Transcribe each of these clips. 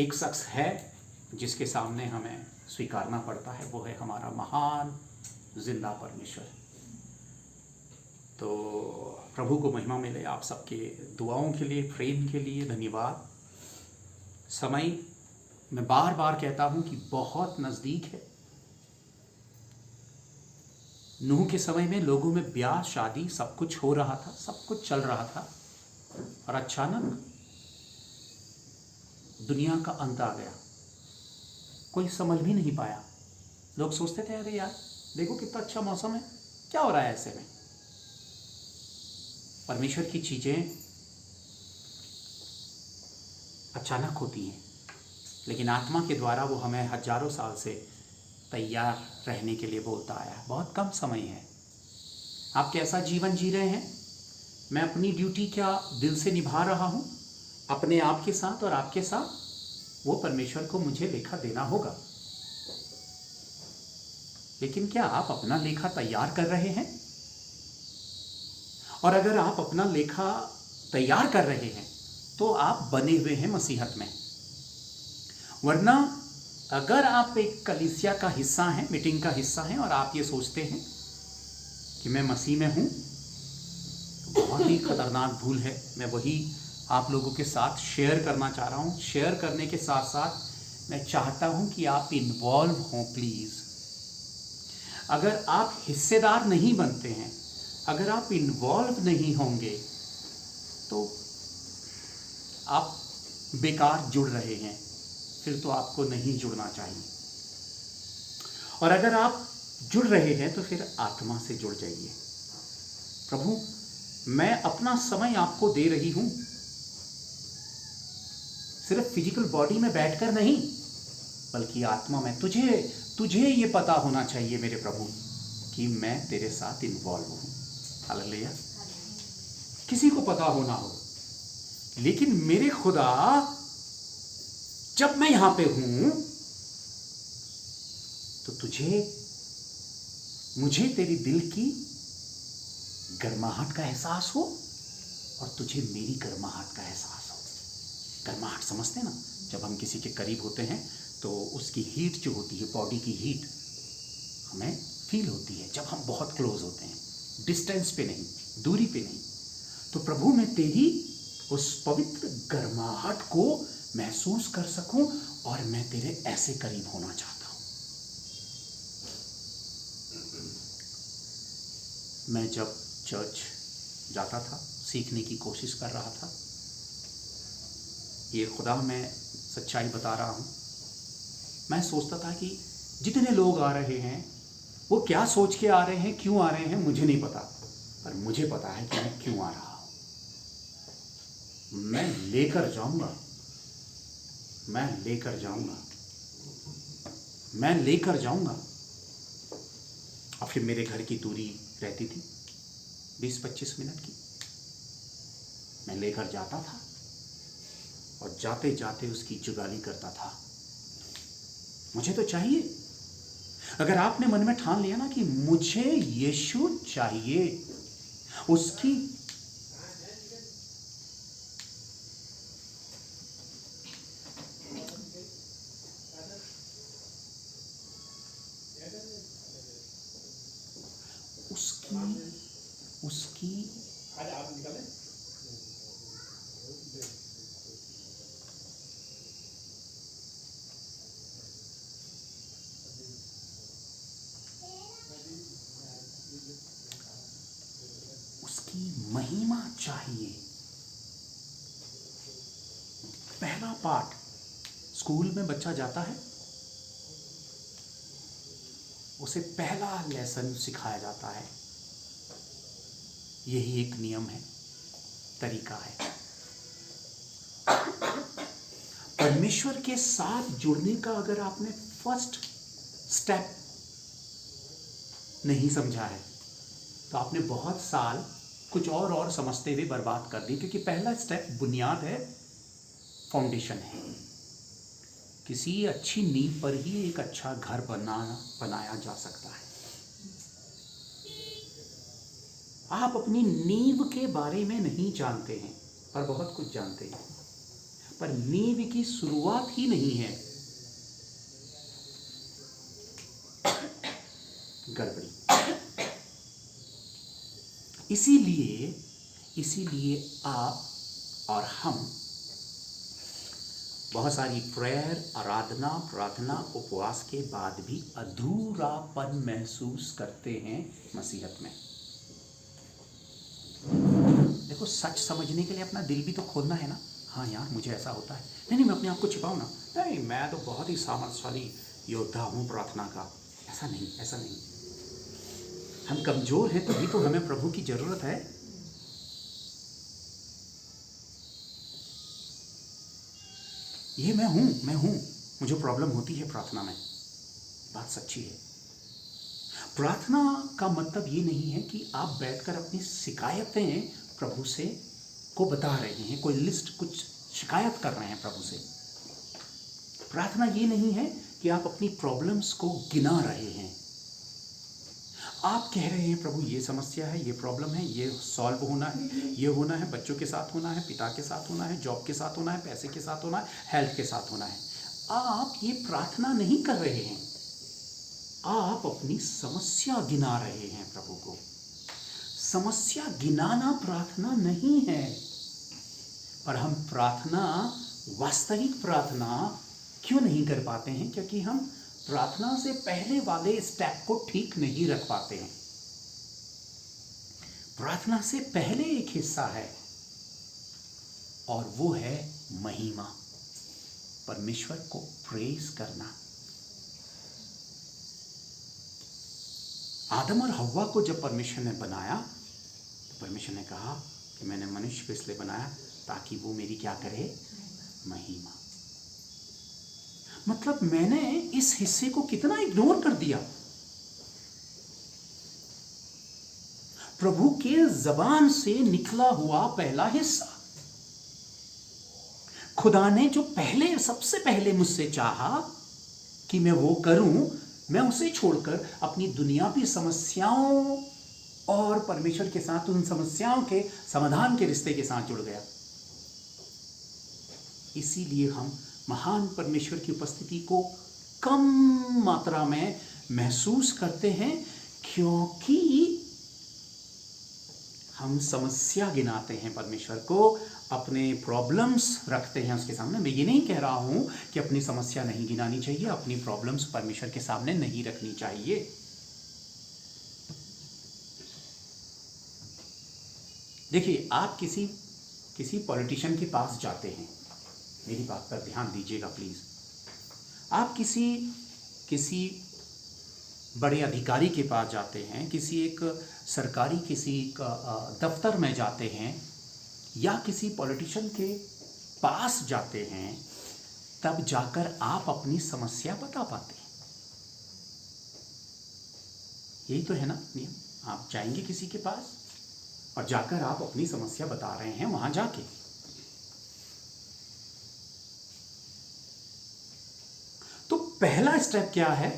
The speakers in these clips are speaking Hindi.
एक शख्स है जिसके सामने हमें स्वीकारना पड़ता है, वो है हमारा महान जिंदा परमेश्वर। तो प्रभु को महिमा मिले। आप सबके दुआओं के लिए, प्रेम के लिए धन्यवाद। समय मैं बार बार कहता हूं कि बहुत नज़दीक है। नूह के समय में लोगों में ब्याह शादी सब कुछ हो रहा था, सब कुछ चल रहा था, और अचानक दुनिया का अंत आ गया। कोई समझ भी नहीं पाया। लोग सोचते थे अरे यार देखो कितना अच्छा मौसम है, क्या हो रहा है ऐसे में। परमेश्वर की चीजें अचानक होती हैं, लेकिन आत्मा के द्वारा वो हमें हजारों साल से तैयार रहने के लिए बोलता आया है। बहुत कम समय है। आप कैसा जीवन जी रहे हैं? मैं अपनी ड्यूटी क्या दिल से निभा रहा हूं अपने आप के साथ और आपके साथ? वो परमेश्वर को मुझे लेखा देना होगा। लेकिन क्या आप अपना लेखा तैयार कर रहे हैं? और अगर आप अपना लेखा तैयार कर रहे हैं तो आप बने हुए हैं मसीहत में। वरना अगर आप एक कलीसिया का हिस्सा हैं, मीटिंग का हिस्सा हैं, और आप ये सोचते हैं कि मैं मसीह में हूं, तो बहुत ही खतरनाक भूल है। मैं वही आप लोगों के साथ शेयर करना चाह रहा हूं। शेयर करने के साथ साथ मैं चाहता हूं कि आप इन्वॉल्व हों प्लीज। अगर आप हिस्सेदार नहीं बनते हैं, अगर आप इन्वॉल्व नहीं होंगे, तो आप बेकार जुड़ रहे हैं। फिर तो आपको नहीं जुड़ना चाहिए। और अगर आप जुड़ रहे हैं तो फिर आत्मा से जुड़ जाइए। प्रभु, मैं अपना समय आपको दे रही हूं, सिर्फ फिजिकल बॉडी में बैठकर नहीं, बल्कि आत्मा में। तुझे ये पता होना चाहिए मेरे प्रभु कि मैं तेरे साथ इन्वॉल्व हूं। हालेलुया। किसी को पता होना हो, लेकिन मेरे खुदा, जब मैं यहां पे हूं तो मुझे तेरी दिल की गर्माहट का एहसास हो और तुझे मेरी गर्माहट का एहसास हो। गर्माहट समझते ना, जब हम किसी के करीब होते हैं तो उसकी हीट जो होती है, बॉडी की हीट हमें फील होती है जब हम बहुत क्लोज होते हैं, डिस्टेंस पे नहीं, दूरी पे नहीं। तो प्रभु, मैं तेरी उस पवित्र गर्माहट को महसूस कर सकूं और मैं तेरे ऐसे करीब होना चाहता हूं। मैं जब चर्च जाता था, सीखने की कोशिश कर रहा था, ये खुदा मैं सच्चाई बता रहा हूं, मैं सोचता था कि जितने लोग आ रहे हैं वो क्या सोच के आ रहे हैं, क्यों आ रहे हैं, मुझे नहीं पता, पर मुझे पता है कि मैं क्यों आ रहा हूं। मैं लेकर जाऊंगा, मैं लेकर जाऊंगा, मैं लेकर जाऊंगा। और फिर मेरे घर की दूरी रहती थी 20-25 मिनट की। मैं लेकर जाता था और जाते जाते उसकी जुगाली करता था। मुझे तो चाहिए। अगर आपने मन में ठान लिया ना कि मुझे यीशु चाहिए, उसकी महिमा चाहिए। पहला पाठ स्कूल में बच्चा जाता है, उसे पहला लेसन सिखाया जाता है। यही एक नियम है, तरीका है। परमेश्वर के साथ जुड़ने का अगर आपने फर्स्ट स्टेप नहीं समझा है तो आपने बहुत साल कुछ और समझते हुए बर्बाद कर दी, क्योंकि पहला स्टेप बुनियाद है, फाउंडेशन है। किसी अच्छी नींव पर ही एक अच्छा घर बनाया जा सकता है। आप अपनी नींव के बारे में नहीं जानते हैं, पर बहुत कुछ जानते हैं। पर नींव की शुरुआत ही नहीं है। गड़बड़ी। इसीलिए आप और हम बहुत सारी प्रेयर, आराधना, प्रार्थना, उपवास के बाद भी अधूरापन महसूस करते हैं मसीहत में। देखो, सच समझने के लिए अपना दिल भी तो खोलना है ना। हाँ यार, मुझे ऐसा होता है। नहीं, मैं अपने आप को छिपाऊँ ना। नहीं, मैं तो बहुत ही सामर्थ्यशाली योद्धा हूँ प्रार्थना का। ऐसा नहीं। हम कमजोर हैं, तभी तो हमें प्रभु की जरूरत है। ये मैं हूं। मुझे प्रॉब्लम होती है प्रार्थना में, बात सच्ची है। प्रार्थना का मतलब ये नहीं है कि आप बैठकर अपनी शिकायतें प्रभु से को बता रहे हैं, कोई लिस्ट कुछ शिकायत कर रहे हैं प्रभु से। प्रार्थना ये नहीं है कि आप अपनी प्रॉब्लम्स को गिना रहे हैं। आप कह रहे हैं प्रभु ये समस्या है, ये प्रॉब्लम है, ये सॉल्व होना है, ये होना है, बच्चों के साथ होना है, पिता के साथ होना है, जॉब के साथ होना है, पैसे के साथ होना है, हेल्थ के साथ होना है। आप ये प्रार्थना नहीं कर रहे हैं, आप अपनी समस्या गिना रहे हैं प्रभु को। समस्या गिनाना प्रार्थना नहीं है। पर हम प्रार्थना, वास्तविक प्रार्थना क्यों नहीं कर पाते हैं? क्योंकि हम प्रार्थना से पहले वाले स्टेप को ठीक नहीं रख पाते हैं। प्रार्थना से पहले एक हिस्सा है और वो है महिमा, परमेश्वर को प्रेज करना। आदम और हव्वा को जब परमेश्वर ने बनाया तो परमेश्वर ने कहा कि मैंने मनुष्य को इसलिए बनाया ताकि वो मेरी क्या करे? महिमा। मतलब मैंने इस हिस्से को कितना इग्नोर कर दिया। प्रभु के जबान से निकला हुआ पहला हिस्सा, खुदा ने जो सबसे पहले मुझसे चाहा कि मैं वो करूं, मैं उसे छोड़कर अपनी दुनियावी समस्याओं और परमेश्वर के साथ उन समस्याओं के समाधान के रिश्ते के साथ जुड़ गया। इसीलिए हम महान परमेश्वर की उपस्थिति को कम मात्रा में महसूस करते हैं, क्योंकि हम समस्या गिनाते हैं परमेश्वर को, अपने प्रॉब्लम्स रखते हैं उसके सामने। मैं ये नहीं कह रहा हूं कि अपनी समस्या नहीं गिनानी चाहिए, अपनी प्रॉब्लम्स परमेश्वर के सामने नहीं रखनी चाहिए। देखिए, आप किसी पॉलिटिशियन के पास जाते हैं, मेरी बात पर ध्यान दीजिएगा प्लीज। आप किसी बड़े अधिकारी के पास जाते हैं, किसी एक सरकारी दफ्तर में जाते हैं, या किसी पॉलिटिशियन के पास जाते हैं, तब जाकर आप अपनी समस्या बता पाते हैं। यही तो है ना नियम। आप जाएंगे किसी के पास और जाकर आप अपनी समस्या बता रहे हैं वहां जाके। तो पहला स्टेप क्या है?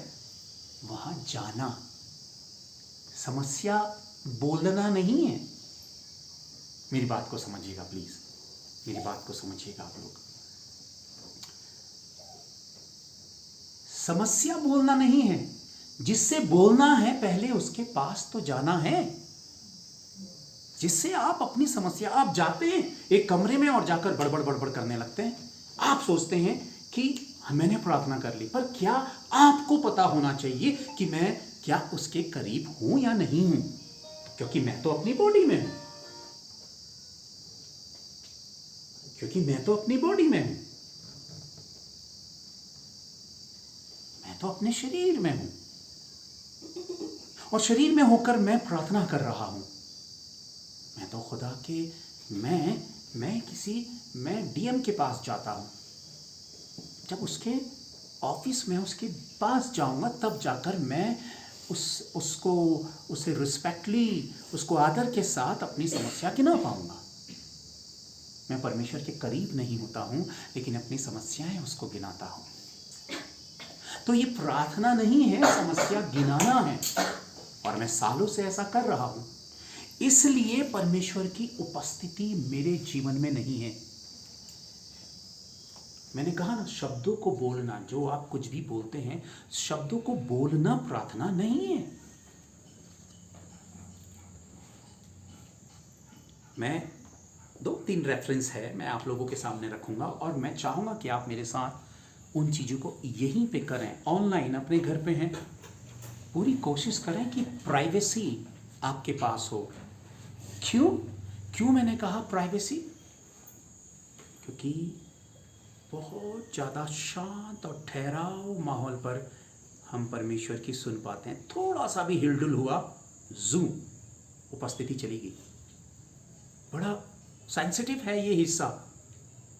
वहां जाना। समस्या बोलना नहीं है। मेरी बात को समझिएगा प्लीज, मेरी बात को समझिएगा आप लोग। समस्या बोलना नहीं है, जिससे बोलना है पहले उसके पास तो जाना है, जिससे आप अपनी समस्या। आप जाते हैं एक कमरे में और जाकर बड़बड़ करने लगते हैं। आप सोचते हैं कि मैंने प्रार्थना कर ली, पर क्या आपको पता होना चाहिए कि मैं क्या उसके करीब हूं या नहीं हूं? क्योंकि मैं तो अपनी बॉडी में हूं, मैं तो अपने शरीर में हूं, और शरीर में होकर मैं प्रार्थना कर रहा हूं। मैं तो खुदा के मैं डीएम के पास जाता हूं। जब उसके ऑफिस में उसके पास जाऊंगा, तब जाकर मैं उसे रिस्पेक्टली, उसको आदर के साथ अपनी समस्या गिना पाऊंगा। मैं परमेश्वर के करीब नहीं होता हूं, लेकिन अपनी समस्याएं उसको गिनाता हूं। तो ये प्रार्थना नहीं है, समस्या गिनाना है, और मैं सालों से ऐसा कर रहा हूं। इसलिए परमेश्वर की उपस्थिति मेरे जीवन में नहीं है। मैंने कहा ना, शब्दों को बोलना, जो आप कुछ भी बोलते हैं, शब्दों को बोलना प्रार्थना नहीं है। मैं 2-3 रेफरेंस है, मैं आप लोगों के सामने रखूंगा और मैं चाहूंगा कि आप मेरे साथ उन चीज़ों को यहीं पे करें। ऑनलाइन अपने घर पे हैं, पूरी कोशिश करें कि प्राइवेसी आपके पास हो। क्यों मैंने कहा प्राइवेसी? क्योंकि बहुत ज़्यादा शांत और ठहराव माहौल पर हम परमेश्वर की सुन पाते हैं। थोड़ा सा भी हिलडुल हुआ, जूम उपस्थिति चली गई। बड़ा सेंसिटिव है ये हिस्सा,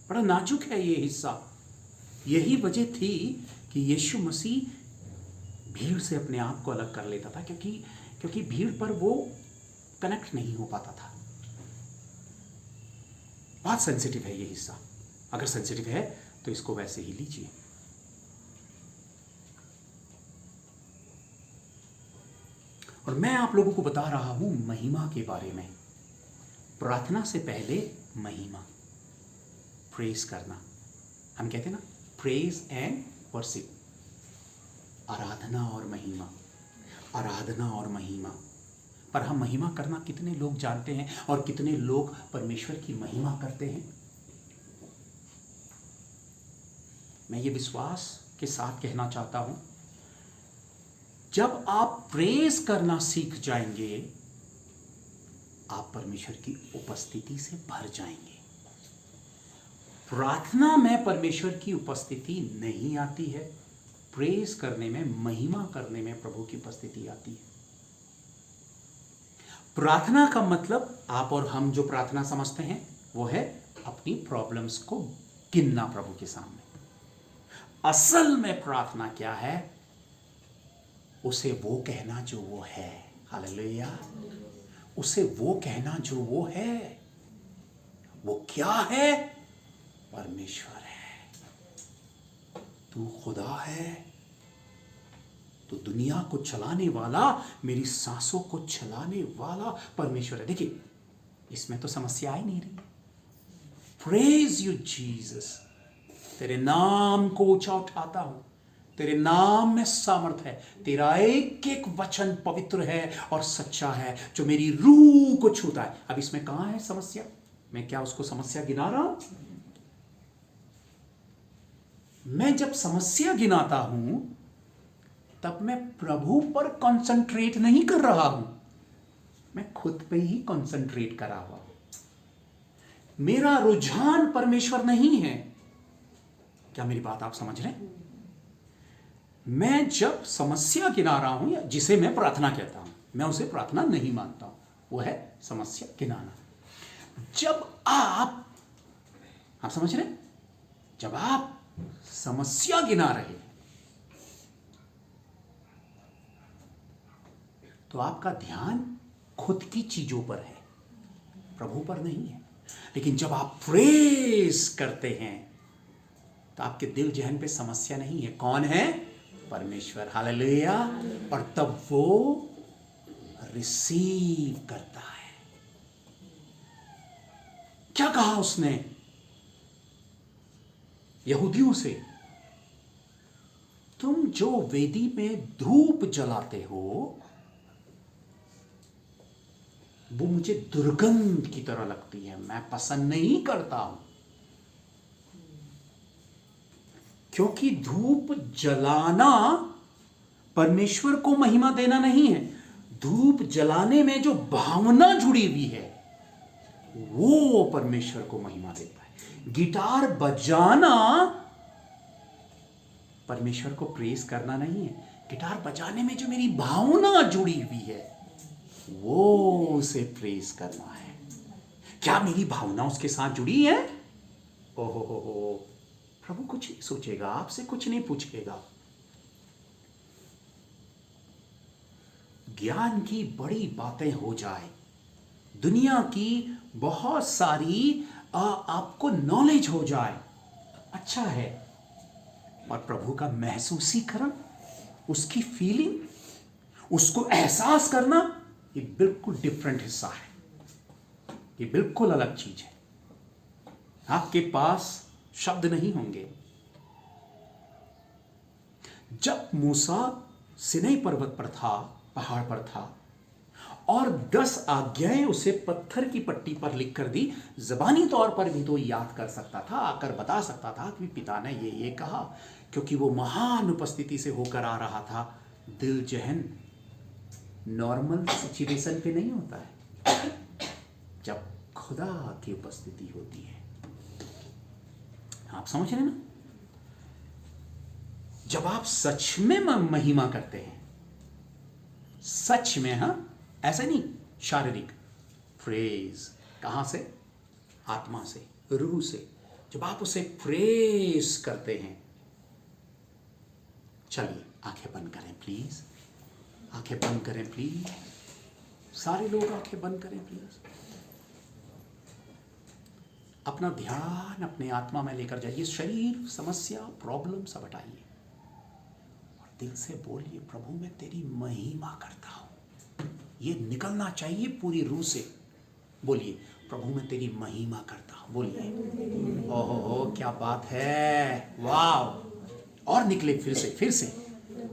बड़ा नाजुक है ये हिस्सा। यही वजह थी कि यीशु मसीह भीड़ से अपने आप को अलग कर लेता था, क्योंकि भीड़ पर वो कनेक्ट नहीं हो पाता था। बहुत सेंसिटिव है ये हिस्सा। अगर सेंसिटिव है तो इसको वैसे ही लीजिए। और मैं आप लोगों को बता रहा हूं महिमा के बारे में। प्रार्थना से पहले महिमा, प्रेज करना। हम कहते हैं ना, प्रेज एंड वर्शिप, आराधना और महिमा, आराधना और महिमा। पर हम महिमा करना कितने लोग जानते हैं और कितने लोग परमेश्वर की महिमा करते हैं? मैं ये विश्वास के साथ कहना चाहता हूं, जब आप प्रेज करना सीख जाएंगे, आप परमेश्वर की उपस्थिति से भर जाएंगे। प्रार्थना में परमेश्वर की उपस्थिति नहीं आती है, प्रेज करने में, महिमा करने में प्रभु की उपस्थिति आती है। प्रार्थना का मतलब आप और हम जो प्रार्थना समझते हैं वो है अपनी प्रॉब्लम्स को गिनना प्रभु के सामने। असल में प्रार्थना क्या है? उसे वो कहना जो वो है। हालेलुया। उसे वो कहना जो वो है। वो क्या है? परमेश्वर है, तू खुदा है, तो दुनिया को चलाने वाला, मेरी सांसों को चलाने वाला परमेश्वर है। देखिए, इसमें तो समस्या ही नहीं रही। प्रेज यू जीसस, तेरे नाम को ऊंचा उठाता हूं, तेरे नाम में सामर्थ है, तेरा एक एक वचन पवित्र है और सच्चा है, जो मेरी रूह को छूता है। अब इसमें कहां है समस्या? मैं क्या उसको समस्या गिना रहा हूं? मैं जब समस्या गिनाता हूं तब मैं प्रभु पर कंसंट्रेट नहीं कर रहा हूं, मैं खुद पे ही कंसंट्रेट कर रहा हूं। मेरा रुझान परमेश्वर नहीं है। क्या मेरी बात आप समझ रहे हैं? मैं जब समस्या गिना रहा हूं, या जिसे मैं प्रार्थना कहता हूं, मैं उसे प्रार्थना नहीं मानता हूं, वो है समस्या गिनाना। जब आप समझ रहे हैं? जब आप समस्या गिना रहे हैं तो आपका ध्यान खुद की चीजों पर है, प्रभु पर नहीं है। लेकिन जब आप प्रेज करते हैं तो आपके दिल जहन पे समस्या नहीं है। कौन है? परमेश्वर। हालेलुया। और तब वो रिसीव करता है। क्या कहा उसने यहूदियों से? तुम जो वेदी में धूप जलाते हो वो मुझे दुर्गंध की तरह लगती है, मैं पसंद नहीं करता हूं। क्योंकि धूप जलाना परमेश्वर को महिमा देना नहीं है। धूप जलाने में जो भावना जुड़ी हुई है वो परमेश्वर को महिमा देता है। गिटार बजाना परमेश्वर को प्रेज करना नहीं है। गिटार बजाने में जो मेरी भावना जुड़ी हुई है वो उसे प्रेज करना है। क्या मेरी भावना उसके साथ जुड़ी है? ओहो, प्रभु कुछ नहीं सोचेगा, आपसे कुछ नहीं पूछेगा। ज्ञान की बड़ी बातें हो जाए, दुनिया की बहुत सारी आपको नॉलेज हो जाए, अच्छा है। और प्रभु का महसूसीकरण, उसकी फीलिंग, उसको एहसास करना, ये बिल्कुल डिफरेंट हिस्सा है, ये बिल्कुल अलग चीज है। आपके पास शब्द नहीं होंगे, जब मूसा सिनै पर्वत पर था, पहाड़ पर था, और 10 आज्ञाएं उसे पत्थर की पट्टी पर लिख कर दी, जबानी तौर पर भी तो याद कर सकता था, आकर बता सकता था कि पिता ने ये कहा, क्योंकि वो महान उपस्थिति से होकर आ रहा था। दिल जहन नॉर्मल सिचुएशन पे नहीं होता है, जब खुदा की उपस्थिति होती है। आप समझ रहे ना? जब आप सच में महिमा करते हैं, सच में, हाँ, ऐसा नहीं शारीरिक फ्रेज, कहां से? आत्मा से, रूह से। जब आप उसे प्रेस करते हैं, चलिए आंखें बंद करें प्लीज, आंखें बंद करें प्लीज, सारे लोग आंखें बंद करें प्लीज। अपना ध्यान अपने आत्मा में लेकर जाइए, शरीर, समस्या, प्रॉब्लम सब हटाइए और दिल से बोलिए, प्रभु मैं तेरी महिमा करता हूं। ये निकलना चाहिए पूरी रूह से। बोलिए, प्रभु मैं तेरी महिमा करता हूं। बोलिए, ओहो क्या बात है, वाह। और निकले फिर से,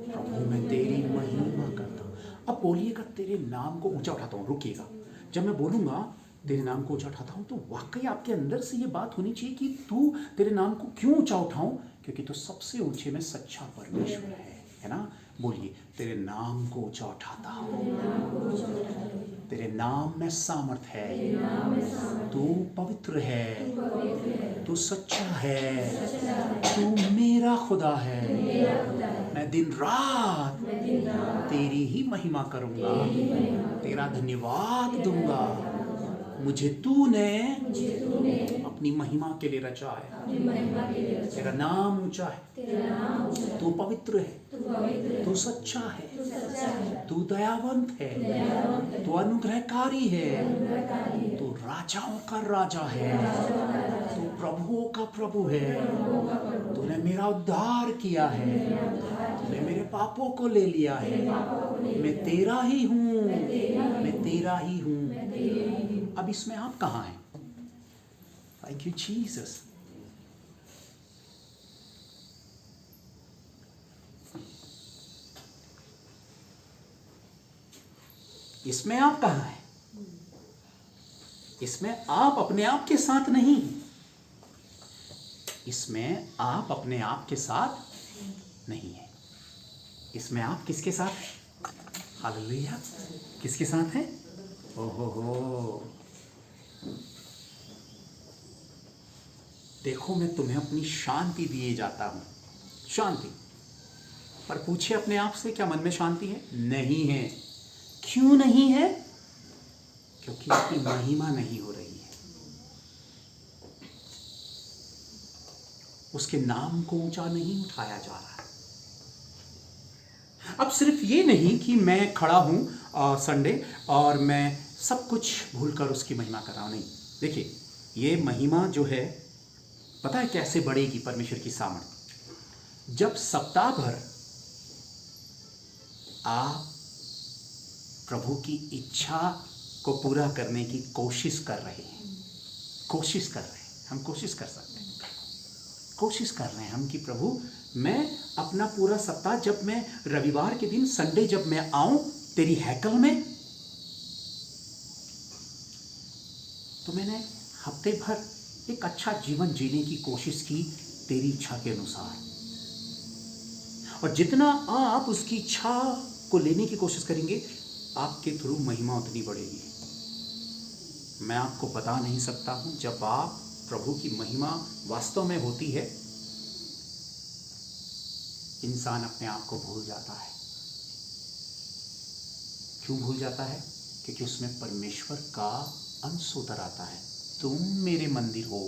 प्रभु मैं तेरी महिमा करता हूं। अब बोलिएगा, तेरे नाम को ऊंचा उठाता हूं। रुकिएगा, जब मैं बोलूंगा तेरे नाम को ऊंचा उठाता हूं, तो वाकई आपके अंदर से ये बात होनी चाहिए कि तू तेरे नाम को क्यों ऊंचा उठाऊं, क्योंकि तू सबसे ऊंचे में सच्चा परमेश्वर है ना? बोलिए, तेरे नाम को ऊंचा उठाता हूं, तेरे नाम में सामर्थ है, तू पवित्र है, तू सच्चा है, तू मेरा खुदा है। मैं दिन रात तेरी ही महिमा करूंगा, तेरा धन्यवाद दूंगा। मुझे तूने अपनी महिमा के लिए रचा है। तेरा नाम ऊंचा है, तू पवित्र है, तू सच्चा है, तू दयावंत है, तू अनुग्रहकारी है, तू राजाओं का राजा है, तू प्रभुओं का प्रभु है। तूने मेरा उद्धार किया है, तूने मेरे पापों को ले लिया है। मैं तेरा ही हूँ, मैं तेरा ही हूँ। अब इसमें आप कहाँ हैं? Thank you Jesus. इसमें आप कहाँ हैं? इसमें आप अपने आप के साथ नहीं, इसमें आप अपने आप के साथ नहीं है। इसमें आप किसके साथ हैं? हालेलुया, किसके साथ हैं? ओहो, देखो मैं तुम्हें अपनी शांति दिए जाता हूं। शांति, पर पूछे अपने आप से, क्या मन में शांति है? नहीं है। क्यों नहीं है? क्योंकि इसकी महिमा नहीं हो रही है, उसके नाम को ऊंचा नहीं उठाया जा रहा है। अब सिर्फ ये नहीं कि मैं खड़ा हूं संडे और मैं सब कुछ भूलकर उसकी महिमा कर रहा हूं, नहीं। देखिए, ये महिमा जो है, पता है कैसे बढ़ेगी परमेश्वर की सामर्थ? जब सप्ताह भर आप प्रभु की इच्छा को पूरा करने की कोशिश कर रहे हैं, हम कोशिश कर सकते हैं, कोशिश कर रहे हैं हम कि प्रभु मैं अपना पूरा सप्ताह, जब मैं रविवार के दिन, संडे जब मैं आऊं तेरी हैकल में, तो मैंने हफ्ते भर एक अच्छा जीवन जीने की कोशिश की तेरी इच्छा के अनुसार। और जितना आप उसकी इच्छा को लेने की कोशिश करेंगे, आपके थ्रू महिमा उतनी बढ़ेगी। मैं आपको बता नहीं सकता हूं, जब आप प्रभु की महिमा वास्तव में होती है, इंसान अपने आप को भूल जाता है। क्यों भूल जाता है? क्योंकि उसमें परमेश्वर का अंश उतर आता है। तुम मेरे मंदिर हो।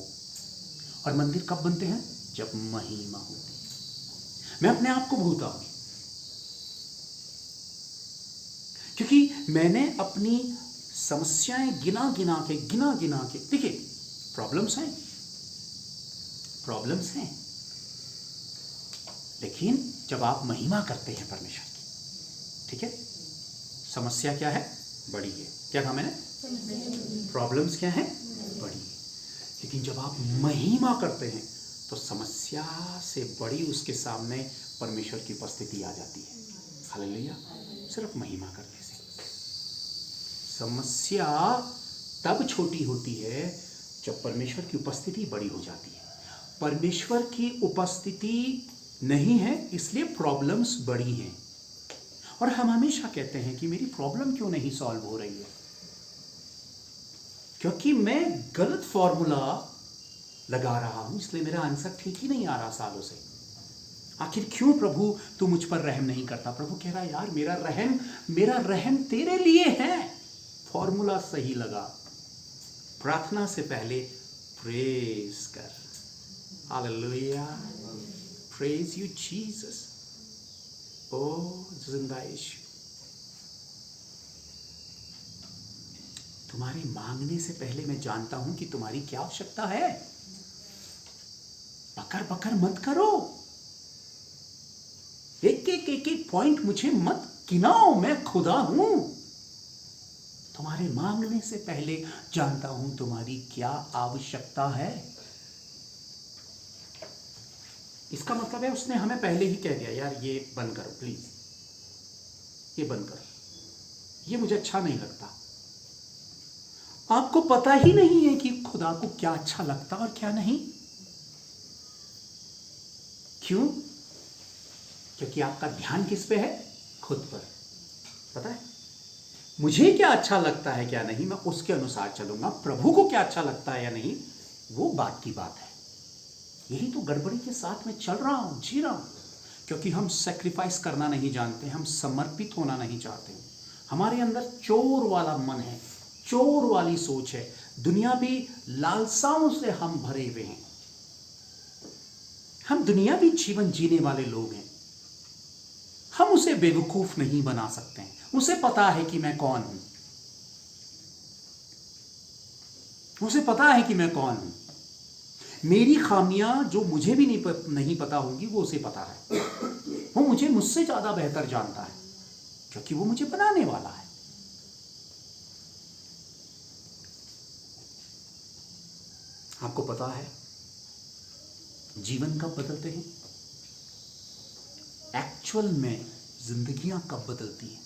और मंदिर कब बनते हैं? जब महिमा होती है। मैं अपने आप को भूलता हूं, क्योंकि मैंने अपनी समस्याएं गिना गिना के, देखिए प्रॉब्लम्स हैं, लेकिन जब आप महिमा करते हैं परमेश्वर की, ठीक है, समस्या क्या है? बड़ी है। क्या कहा मैंने? प्रॉब्लम्स क्या है? बड़ी है। लेकिन जब आप महिमा करते हैं तो समस्या से बड़ी उसके सामने परमेश्वर की उपस्थिति आ जाती है। हालेलुया। सिर्फ महिमा करने से। समस्या तब छोटी होती है जब परमेश्वर की उपस्थिति बड़ी हो जाती है। परमेश्वर की उपस्थिति नहीं है इसलिए प्रॉब्लम्स बड़ी हैं। और हम हमेशा कहते हैं कि मेरी प्रॉब्लम क्यों नहीं सॉल्व हो रही है, क्योंकि मैं गलत फॉर्मूला लगा रहा हूं, इसलिए मेरा आंसर ठीक ही नहीं आ रहा सालों से। आखिर क्यों प्रभु तू मुझ पर रहम नहीं करता? प्रभु कह रहा है यार मेरा रहम तेरे लिए है। फॉर्मूला सही लगा। प्रार्थना से पहले प्रेज कर। Hallelujah. Praise you Jesus. Oh जिंदा यीशु, तुम्हारे मांगने से पहले मैं जानता हूं कि तुम्हारी क्या आवश्यकता है। बकर बकर मत करो। एक पॉइंट मुझे मत गिनाओ, मैं खुदा हूं। तुम्हारे मांगने से पहले जानता हूं तुम्हारी क्या आवश्यकता है। इसका मतलब है उसने हमें पहले ही कह दिया यार ये बंद करो प्लीज, ये बंद करो, ये मुझे अच्छा नहीं लगता। आपको पता ही नहीं है कि खुदा को क्या अच्छा लगता और क्या नहीं। क्यों? क्योंकि आपका ध्यान किस पे है? खुद पर। पता है मुझे क्या अच्छा लगता है क्या नहीं, मैं उसके अनुसार चलूंगा। प्रभु को क्या अच्छा लगता है या नहीं वो बात की बात है। यही तो गड़बड़ी के साथ में चल रहा हूं, जी रहा हूं। क्योंकि हम सैक्रिफाइस करना नहीं जानते, हम समर्पित होना नहीं चाहते। हमारे अंदर चोर वाला मन है, चोर वाली सोच है, दुनियावी लालसाओं से हम भरे हुए हैं। हम दुनियावी जीवन जीने वाले लोग हैं। हम उसे बेवकूफ नहीं बना सकते हैं। उसे पता है कि मैं कौन हूं, उसे पता है कि मैं कौन हूं। मेरी खामियां जो मुझे भी नहीं पता होंगी वो उसे पता है। वो मुझे मुझसे ज्यादा बेहतर जानता है क्योंकि वो मुझे बनाने वाला है। आपको पता है जीवन कब बदलते हैं? एक्चुअल में जिंदगियां कब बदलती हैं?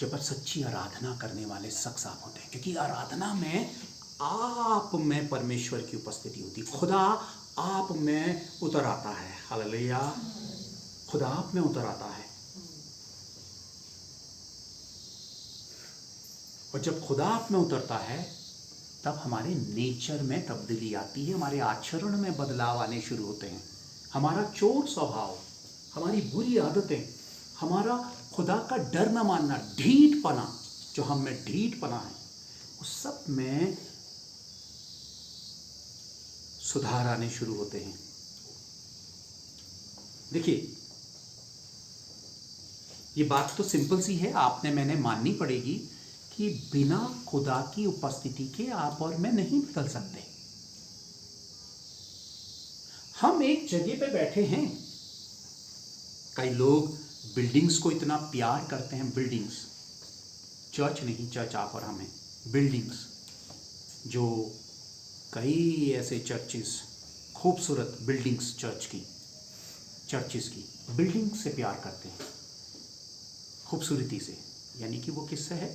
जब आप सच्ची आराधना करने वाले शख्स आप होते हैं। क्योंकि आराधना में आप में परमेश्वर की उपस्थिति होती है। खुदा आप में उतर आता है। हालेलुया। खुदा आप में उतर आता है। और जब खुदा आप में उतरता है तब हमारे नेचर में तब्दीली आती है, हमारे आचरण में बदलाव आने शुरू होते हैं। हमारा चोर स्वभाव, हमारी बुरी आदतें, हमारा खुदा का डर न मानना, ढीठपना, जो हम में ढीठपना है, उस सब में सुधार आने शुरू होते हैं। देखिए ये बात तो सिंपल सी है, आपने मैंने माननी पड़ेगी कि बिना खुदा की उपस्थिति के आप और मैं नहीं बदल सकते। हम एक जगह पे बैठे हैं। कई लोग बिल्डिंग्स को इतना प्यार करते हैं। बिल्डिंग्स, चर्च नहीं, चर्च आप और हम हैं। बिल्डिंग्स, जो कई ऐसे चर्चेस, खूबसूरत बिल्डिंग्स चर्चेस की बिल्डिंग से प्यार करते हैं, खूबसूरती से। यानी कि वो किससे है?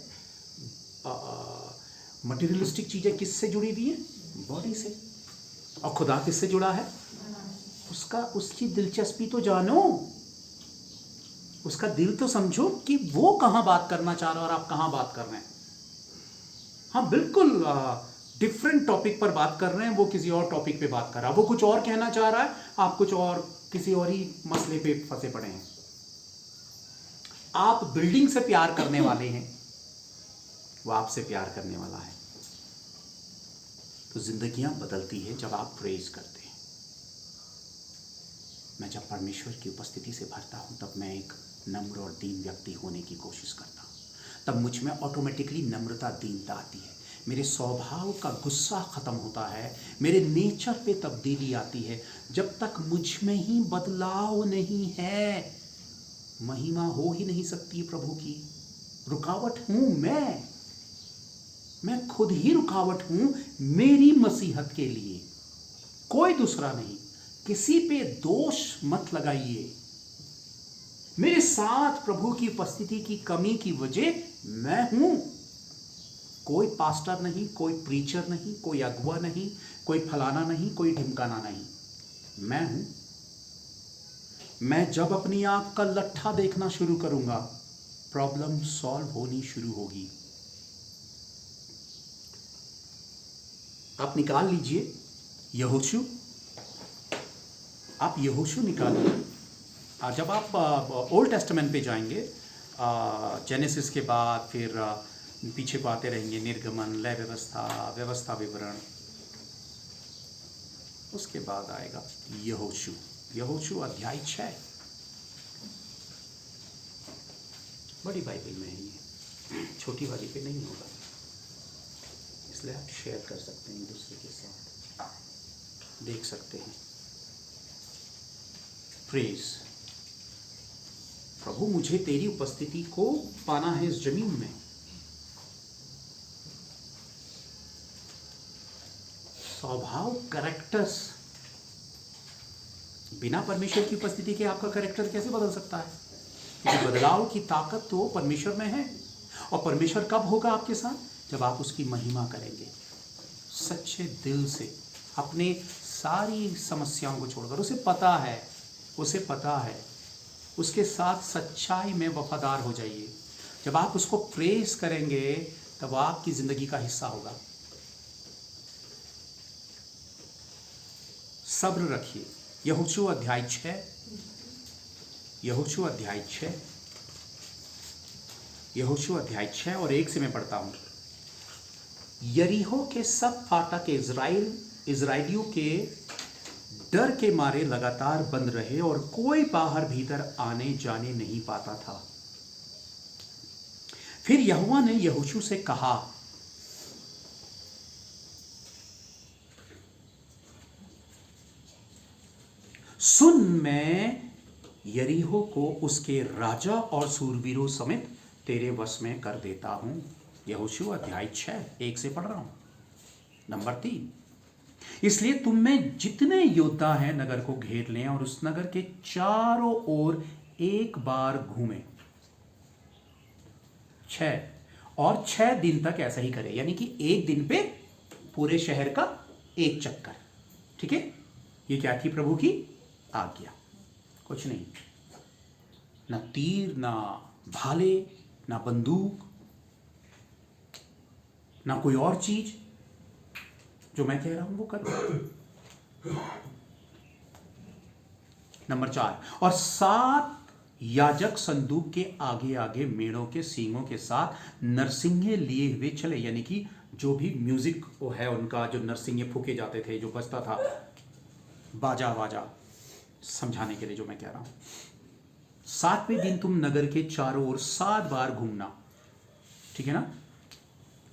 मटेरियलिस्टिक चीजें किससे जुड़ी हुई है? बॉडी से। और खुदा किससे जुड़ा है? उसकी दिलचस्पी तो जानो, उसका दिल तो समझो कि वो कहां बात करना चाह रहा है और आप कहां बात कर रहे हैं। हाँ बिल्कुल डिफरेंट टॉपिक पर बात कर रहे हैं, वो किसी और टॉपिक पे बात कर रहा है। वो कुछ और कहना चाह रहा है, आप कुछ और किसी और ही मसले पे फंसे पड़े हैं। आप बिल्डिंग से प्यार करने वाले हैं, वो आपसे प्यार करने वाला है। तो जिंदगियां बदलती है जब आप प्रेज करते हैं। मैं जब परमेश्वर की उपस्थिति से भरता हूं तब मैं एक नम्र और दीन व्यक्ति होने की कोशिश करता हूं। तब मुझ में ऑटोमेटिकली नम्रता, दीनता आती है। मेरे स्वभाव का गुस्सा खत्म होता है, मेरे नेचर पे तब्दीली आती है। जब तक मुझ में ही बदलाव नहीं है, महिमा हो ही नहीं सकती प्रभु की। रुकावट हूं मैं खुद ही रुकावट हूं मेरी मसीहत के लिए, कोई दूसरा नहीं। किसी पे दोष मत लगाइए। मेरे साथ प्रभु की उपस्थिति की कमी की वजह मैं हूं। कोई पास्टर नहीं, कोई प्रीचर नहीं, कोई अगुआ नहीं, कोई फलाना नहीं, कोई ढिमकाना नहीं, मैं हूं। मैं जब अपनी आंख का लट्ठा देखना शुरू करूंगा, प्रॉब्लम सॉल्व होनी शुरू होगी। आप निकाल लीजिए यहोशू, आप यहोशू निकालिए। जब आप ओल्ड टेस्टामेंट पे जाएंगे, जेनेसिस के बाद फिर पीछे को आते रहेंगे, निर्गमन, लय व्यवस्था, व्यवस्था विवरण, उसके बाद आएगा यहोशू। यहोशू अध्याय 6, बड़ी बाइबल में है ये, छोटी वाली पे नहीं होगा, इसलिए आप शेयर कर सकते हैं, दूसरे के साथ देख सकते हैं। प्रेज प्रभु, मुझे तेरी उपस्थिति को पाना है इस जमीन में। स्वभाव, कैरेक्टर्स, बिना परमेश्वर की उपस्थिति के आपका कैरेक्टर कैसे बदल सकता है? क्योंकि बदलाव की ताकत तो परमेश्वर में है। और परमेश्वर कब होगा आपके साथ? जब आप उसकी महिमा करेंगे सच्चे दिल से, अपने सारी समस्याओं को छोड़कर। उसे पता है, उसे पता है, उसके साथ सच्चाई में वफादार हो जाइए। जब आप उसको प्रेस करेंगे तब आपकी जिंदगी का हिस्सा होगा। सब्र रखिए। यहोशू अध्याय 6, यहोशू अध्याय 6, यहोशू अध्याय 6 और 1 से मैं पढ़ता हूं। यरीहो के सब फाटक इजराइलियों के डर के मारे लगातार बंद रहे और कोई बाहर भीतर आने जाने नहीं पाता था। फिर यहोवा ने यहोशू से कहा, सुन, मैं यरीहो को उसके राजा और सूरवीरों समेत तेरे वश में कर देता हूं। यहोशू अध्याय 6, 1 से पढ़ रहा हूं। नंबर 3, इसलिए तुम में जितने योद्धा हैं नगर को घेर लें और उस नगर के चारों ओर एक बार घूमें। 6 दिन तक ऐसा ही करें, यानी कि एक दिन पे पूरे शहर का एक चक्कर। ठीक है, ये क्या थी प्रभु की आज्ञा? कुछ नहीं, ना तीर, ना भाले, ना बंदूक, ना कोई और चीज। जो मैं कह रहा हूं वो कर। नंबर 4, और 7 याजक संदूक के आगे आगे मेढ़ों के सींगों के साथ नरसिंगे लिए हुए चले, यानी कि जो भी म्यूजिक वो है उनका, जो नरसिंगे फूके जाते थे, जो बजता था, बाजा वाजा, समझाने के लिए जो मैं कह रहा हूं। 7वें दिन तुम नगर के चारों ओर 7 बार घूमना। ठीक है ना?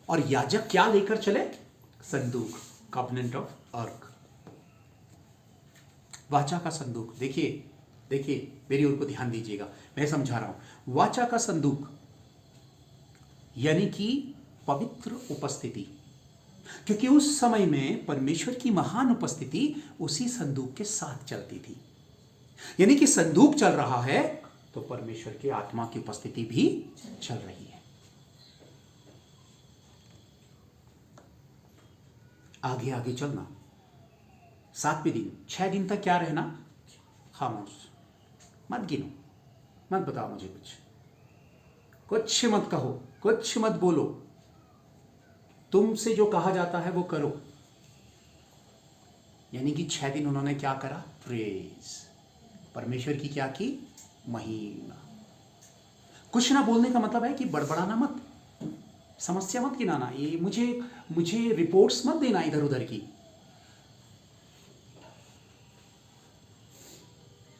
और याजक क्या लेकर चले? संदूक, कॉवेनेंट ऑफ अर्क, वाचा का संदूक। देखिए मेरी ओर को ध्यान दीजिएगा, मैं समझा रहा हूं। वाचा का संदूक यानी कि पवित्र उपस्थिति, क्योंकि उस समय में परमेश्वर की महान उपस्थिति उसी संदूक के साथ चलती थी। यानी कि संदूक चल रहा है तो परमेश्वर की आत्मा की उपस्थिति भी चल रही है। आगे आगे चलना। 7वें दिन, 6 दिन तक क्या रहना? खामोश, मत गिनो, मत बताओ मुझे कुछ मत कहो, कुछ मत बोलो। तुमसे जो कहा जाता है वो करो। यानी कि 6 दिन उन्होंने क्या करा? प्रेज, परमेश्वर की क्या की? महिमा। कुछ ना बोलने का मतलब है कि बड़बड़ाना मत, समस्या मत गिनाना, ये मुझे रिपोर्ट्स मत देना इधर उधर की।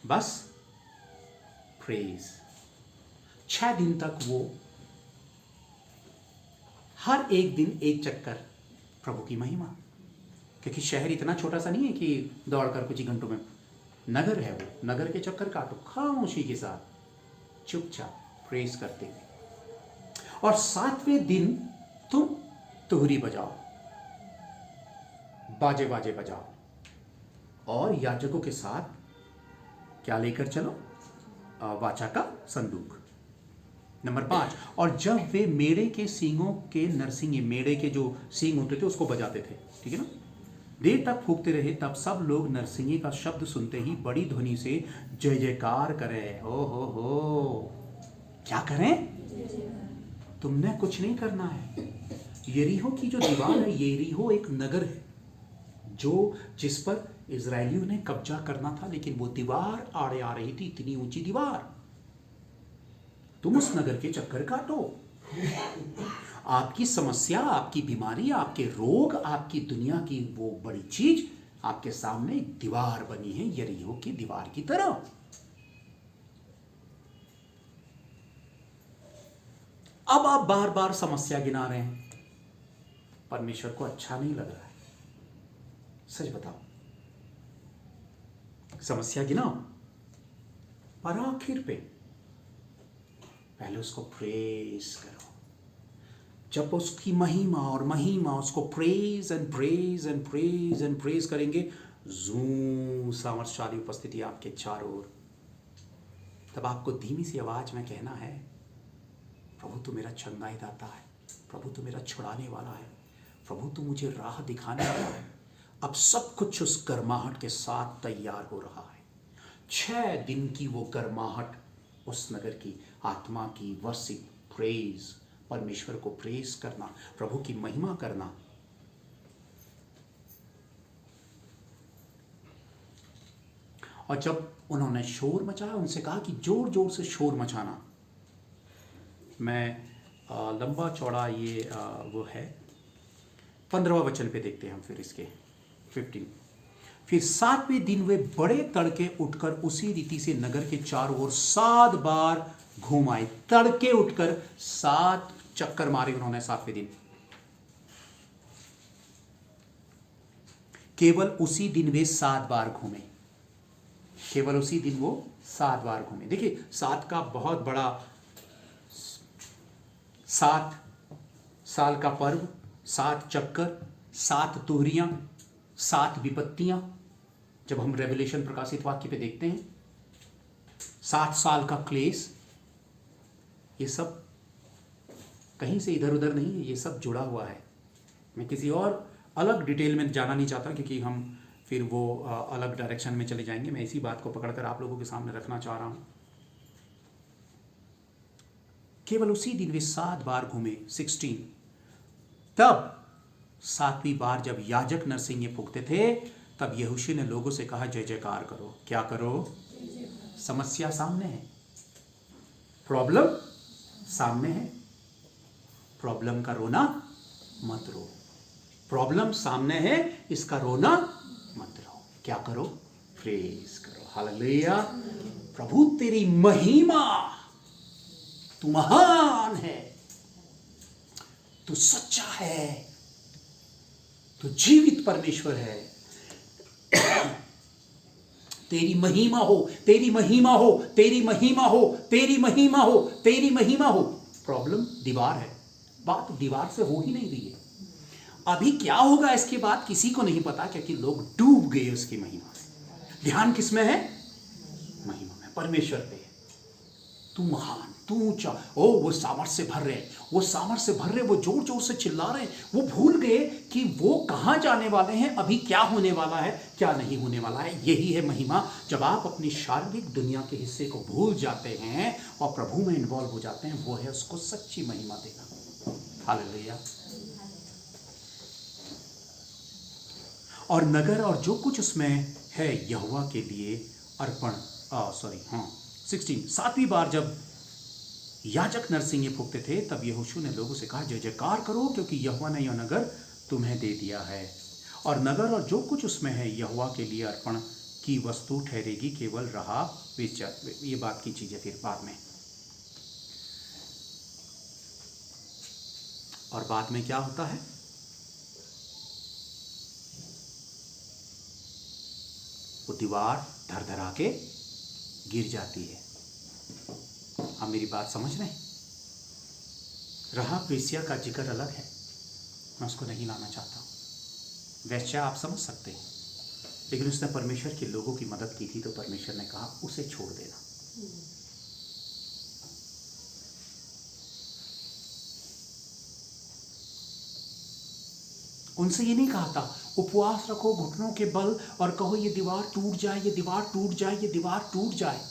बस प्रेज। 6 दिन तक वो हर एक दिन एक चक्कर, प्रभु की महिमा। क्योंकि शहर इतना छोटा सा नहीं है कि दौड़कर कुछ ही घंटों में, नगर है वो, नगर के चक्कर काटो खामोशी के साथ, चुपचाप प्रेज करते हुए। और 7वें दिन तुम तुहरी बजाओ, बाजे बाजे बजाओ और याजकों के साथ क्या लेकर चलो? वाचा का संदूक। नंबर 5, और जब वे मेढ़े के सींगों के नरसिंगे, मेढ़े के जो सींग होते थे उसको बजाते थे, ठीक है ना, देर तक फूंकते रहे, तब सब लोग नरसिंगे का शब्द सुनते ही बड़ी ध्वनि से जय जयकार करें। ओ हो, क्या करें? तुमने कुछ नहीं करना है। यरीहो की जो दीवार है, यरीहो एक नगर है जिस पर इजरायलियों ने कब्जा करना था, लेकिन वो दीवार आड़े आ रही थी, इतनी ऊंची दीवार। तुम उस नगर के चक्कर काटो। आपकी समस्या, आपकी बीमारी, आपके रोग, आपकी दुनिया की वो बड़ी चीज आपके सामने एक दीवार बनी है, यरीहो की दीवार की तरह। अब आप बार बार समस्या गिना रहे हैं, परमेश्वर को अच्छा नहीं लग रहा है। सच बताओ, समस्या गिनाओ, पर आखिर पे पहले उसको प्रेज करो। जब उसकी महिमा उसको praise and praise and praise and praise करेंगे, जूम सामर्थशाली उपस्थिति आपके चारों ओर, तब आपको धीमी सी आवाज में कहना है, प्रभु तू मेरा चंगाई दाता है, प्रभु तू मेरा छुड़ाने वाला है, प्रभु तू मुझे राह दिखाने वाला है। अब सब कुछ उस गर्माहट के साथ तैयार हो रहा है। 6 दिन की वो गर्माहट उस नगर की आत्मा की वर्शिप, प्रेज, परमेश्वर को प्रेज करना, प्रभु की महिमा करना। और जब उन्होंने शोर मचाया, उनसे कहा कि जोर जोर से शोर मचाना। मैं लंबा चौड़ा ये वो है 15वां वचन पे देखते हैं हम फिर इसके 15। फिर 7वें दिन वे बड़े तड़के उठकर उसी रीति से नगर के चारों ओर 7 बार घूम आए। तड़के उठकर 7 चक्कर मारे उन्होंने 7वें दिन। केवल उसी दिन वे 7 बार घूमे, केवल उसी दिन वो 7 बार घूमे। देखिए 7 का बहुत बड़ा, 7 साल का पर्व, 7 चक्कर, 7 तुहरियां, 7 विपत्तियां। जब हम रेवलेशन प्रकाशित वाक्य पे देखते हैं 7 साल का क्लेश, ये सब कहीं से इधर उधर नहीं है, ये सब जुड़ा हुआ है। मैं किसी और अलग डिटेल में जाना नहीं चाहता, क्योंकि हम फिर वो अलग डायरेक्शन में चले जाएंगे। मैं इसी बात को पकड़कर आप लोगों के सामने रखना चाह रहा हूं। केवल उसी दिन वे 7 बार घूमे, 16। तब 7वीं बार जब याजक नरसिंगे फूंकते थे, तब यहोशू ने लोगों से कहा, जय जयकार करो। क्या करो? समस्या सामने है, प्रॉब्लम सामने है, प्रॉब्लम का रोना मत रो। प्रॉब्लम सामने है, इसका रोना मत रो। क्या करो? प्रेज करो। हालेलुया। प्रभु तेरी महिमा, तू महान है, तू सच्चा है, तू जीवित परमेश्वर है। तेरी महिमा हो, तेरी महिमा हो, तेरी महिमा हो, तेरी महिमा हो, तेरी महिमा हो। प्रॉब्लम दीवार है, बात दीवार से हो ही नहीं रही है। अभी क्या होगा इसके बाद किसी को नहीं पता, क्योंकि लोग डूब गए उसकी महिमा में। ध्यान किस में है? महिमा में, परमेश्वर पे। तू महान, तू ऊंचा। ओ वो सामर्थ से भर रहे, वो सामर्थ से भर रहे, वो जोर जोर से चिल्ला रहे। वो भूल गए कि वो कहां जाने वाले हैं, अभी क्या होने वाला है, क्या नहीं होने वाला है। यही है महिमा। जब आप अपनी शारीरिक दुनिया के हिस्से को भूल जाते हैं और प्रभु में इन्वॉल्व हो जाते हैं, वो है उसको सच्ची महिमा देना। हालेलुया। और नगर और जो कुछ उसमें है यहोवा के लिए अर्पण। 16। 7वीं बार जब याजक नरसिंगे फूंकते थे, तब यहोशू ने लोगों से कहा, जय जयकार करो, क्योंकि यहोवा ने यह नगर तुम्हें दे दिया है। और नगर और जो कुछ उसमें है यहोवा के लिए अर्पण की वस्तु ठहरेगी, केवल रहा ये बात की चीजें फिर बाद में। और बाद में क्या होता है? वो दीवार धर के गिर जाती है। आप मेरी बात समझ रहे हैं? रहा वेश्या का जिक्र अलग है, मैं उसको नहीं लाना चाहता हूं। वेश्या आप समझ सकते हैं, लेकिन उसने परमेश्वर के लोगों की मदद की थी, तो परमेश्वर ने कहा उसे छोड़ देना। उनसे ये नहीं कहा था उपवास रखो घुटनों के बल और कहो ये दीवार टूट जाए, ये दीवार टूट जाए, ये दीवार टूट जाए।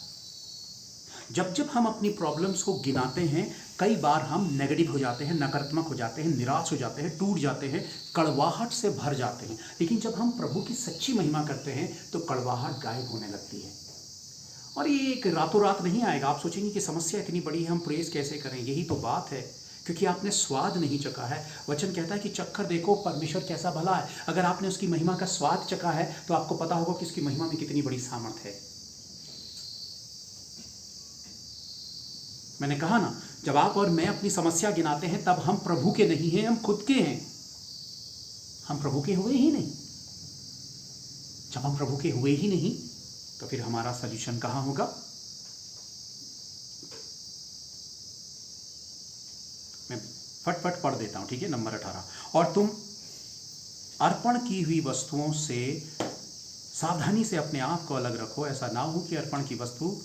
जब जब हम अपनी प्रॉब्लम्स को गिनाते हैं, कई बार हम नेगेटिव हो जाते हैं, नकारात्मक हो जाते हैं, निराश हो जाते हैं, टूट जाते हैं, कड़वाहट से भर जाते हैं। लेकिन जब हम प्रभु की सच्ची महिमा करते हैं तो कड़वाहट गायब होने लगती है। और ये एक रातों रात नहीं आएगा। आप सोचेंगे कि समस्या इतनी बड़ी है, हम प्रेस कैसे करें। यही तो बात है, क्योंकि आपने स्वाद नहीं चखा है। वचन कहता है कि चखकर देखो परमेश्वर कैसा भला है। अगर आपने उसकी महिमा का स्वाद चखा है तो आपको पता होगा कि उसकी महिमा में कितनी बड़ी सामर्थ है। मैंने कहा ना, जब आप और मैं अपनी समस्या गिनाते हैं तब हम प्रभु के नहीं हैं, हम खुद के हैं। हम प्रभु के हुए ही नहीं। जब हम प्रभु के हुए ही नहीं तो फिर हमारा सॉल्यूशन कहां होगा? मैं फटफट पढ़ देता हूं, ठीक है। नंबर 18, और तुम अर्पण की हुई वस्तुओं से सावधानी से अपने आप को अलग रखो। ऐसा ना हो कि अर्पण की वस्तु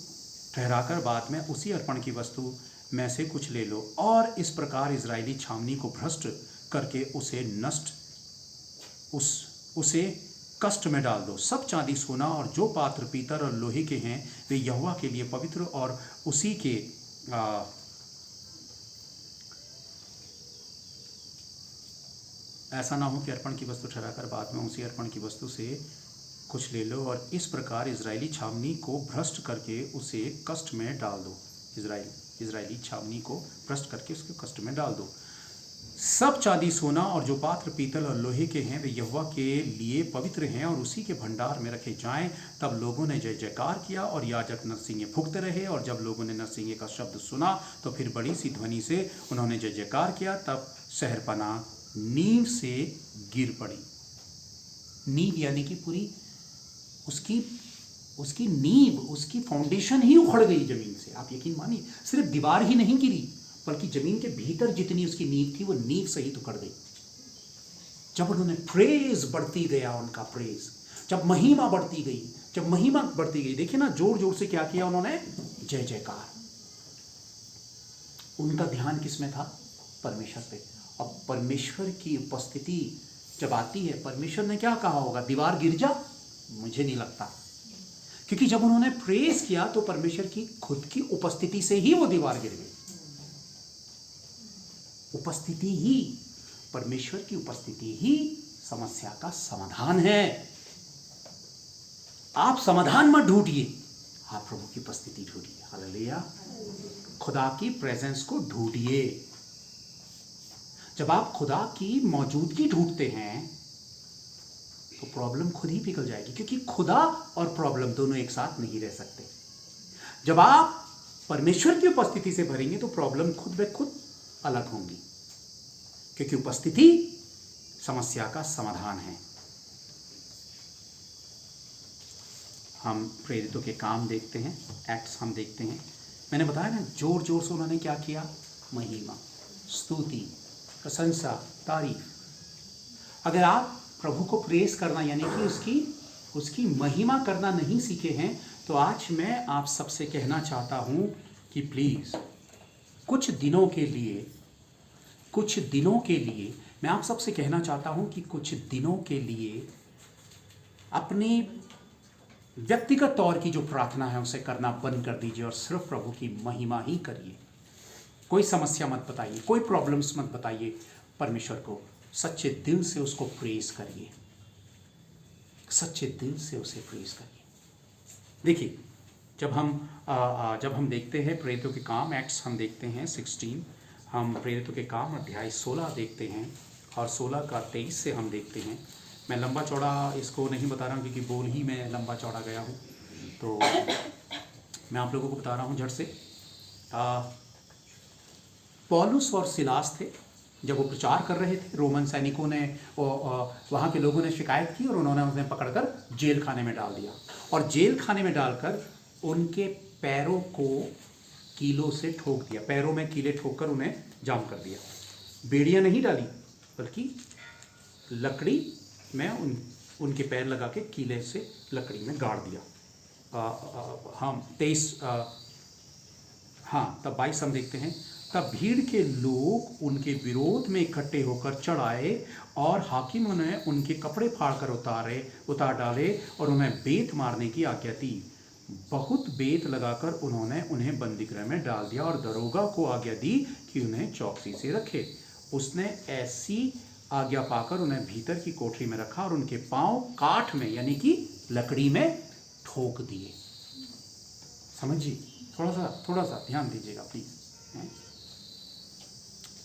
ठहराकर बाद में उसी अर्पण की वस्तु में से कुछ ले लो, और इस प्रकार इजरायली छावनी को भ्रष्ट करके उसे कष्ट में डाल दो। सब चांदी सोना और जो पात्र पीतल और लोहे के हैं वे यहोवा के लिए पवित्र और उसी के ऐसा ना हो कि अर्पण की वस्तु ठहराकर बाद में उसी अर्पण की वस्तु से कुछ ले लो, और इस प्रकार इजरायली छावनी को भ्रष्ट करके उसे कष्ट में डाल दो। इजरायली छावनी को भ्रष्ट करके उसके कष्ट में डाल दो। सब चांदी सोना और जो पात्र पीतल और लोहे के हैं वे यहोवा के लिए पवित्र हैं और उसी के भंडार में रखे जाएं। तब लोगों ने जय जयकार किया और याजक नरसिंगे फूंकते रहे, और जब लोगों ने नरसिंगे का शब्द सुना तो फिर बड़ी सी ध्वनि से उन्होंने जय जयकार किया। तब शहरपनाह नींव से गिर पड़ी। नींव यानी कि पूरी उसकी नींव, उसकी फाउंडेशन ही उखड़ गई जमीन से। आप यकीन मानिए, सिर्फ दीवार ही नहीं गिरी बल्कि जमीन के भीतर जितनी उसकी नींव थी वो नींव सहित उखड़ गई। जब उन्होंने प्रेज बढ़ती गया, उनका प्रेज, जब महिमा बढ़ती गई, देखिए ना, जोर जोर से क्या किया उन्होंने? जय जयकार। उनका ध्यान किसमें था? परमेश्वर पे। अब परमेश्वर की उपस्थिति जब आती है, परमेश्वर ने क्या कहा होगा? दीवार गिर जा? मुझे नहीं लगता, क्योंकि जब उन्होंने प्रेज किया तो परमेश्वर की खुद की उपस्थिति से ही वो दीवार गिर गई। उपस्थिति ही, परमेश्वर की उपस्थिति ही समस्या का समाधान है। आप समाधान मत ढूंढिए, आप प्रभु की उपस्थिति ढूंढिए। हालेलुया। खुदा की प्रेजेंस को ढूंढिए। जब आप खुदा की मौजूदगी ढूंढते हैं तो प्रॉब्लम खुद ही पिघल जाएगी, क्योंकि खुदा और प्रॉब्लम दोनों एक साथ नहीं रह सकते। जब आप परमेश्वर की उपस्थिति से भरेंगे तो प्रॉब्लम खुद ब खुद अलग होंगी, क्योंकि उपस्थिति समस्या का समाधान है। हम प्रेरितों के काम देखते हैं, एक्ट्स हम देखते हैं। मैंने बताया ना, जोर जोर से उन्होंने क्या किया? महिमा, स्तुति, प्रशंसा, तारीफ। अगर आप प्रभु को प्रेस करना यानी कि उसकी महिमा करना नहीं सीखे हैं तो आज मैं आप सबसे कहना चाहता हूं कि प्लीज कुछ दिनों के लिए मैं आप सबसे कहना चाहता हूं कि कुछ दिनों के लिए अपनी व्यक्तिगत तौर की जो प्रार्थना है उसे करना बंद कर दीजिए और सिर्फ प्रभु की महिमा ही करिए। कोई समस्या मत बताइए, कोई प्रॉब्लम्स मत बताइए। परमेश्वर को सच्चे दिल से उसको प्रेज करिए, सच्चे दिल से उसे प्रेज करिए। देखिए, जब हम देखते हैं प्रेरितों के काम, एक्ट्स हम देखते हैं 16, हम प्रेरितों के काम अध्याय 16 देखते हैं और 16 का 23 से हम देखते हैं। मैं लंबा चौड़ा इसको नहीं बता रहा हूँ क्योंकि बोल ही मैं लंबा चौड़ा गया हूँ, तो मैं आप लोगों को बता रहा हूँ झट से। पौलुस और सिलास थे, जब वो प्रचार कर रहे थे, रोमन सैनिकों ने, वहाँ के लोगों ने शिकायत की और उन्होंने उन्हें पकड़कर जेल खाने में डाल दिया, और जेल खाने में डालकर उनके पैरों को कीलों से ठोक दिया, पैरों में कीले ठोककर उन्हें जाम कर दिया। बेड़ियाँ नहीं डाली बल्कि लकड़ी में उनके पैर लगा के कीले से लकड़ी में गाड़ दिया। हम 23 हाँ तब 22 हम देखते हैं, तब भीड़ के लोग उनके विरोध में इकट्ठे होकर चढ़ आए और हाकिमों ने उनके कपड़े फाड़कर उतार डाले और उन्हें बेत मारने की आज्ञा दी। बहुत बेत लगाकर उन्होंने उन्हें बंदीगृह में डाल दिया और दरोगा को आज्ञा दी कि उन्हें चौकसी से रखे। उसने ऐसी आज्ञा पाकर उन्हें भीतर की कोठरी में रखा और उनके पांव काठ में यानी कि लकड़ी में ठोक दिए। समझिए, थोड़ा सा ध्यान दीजिएगा प्लीज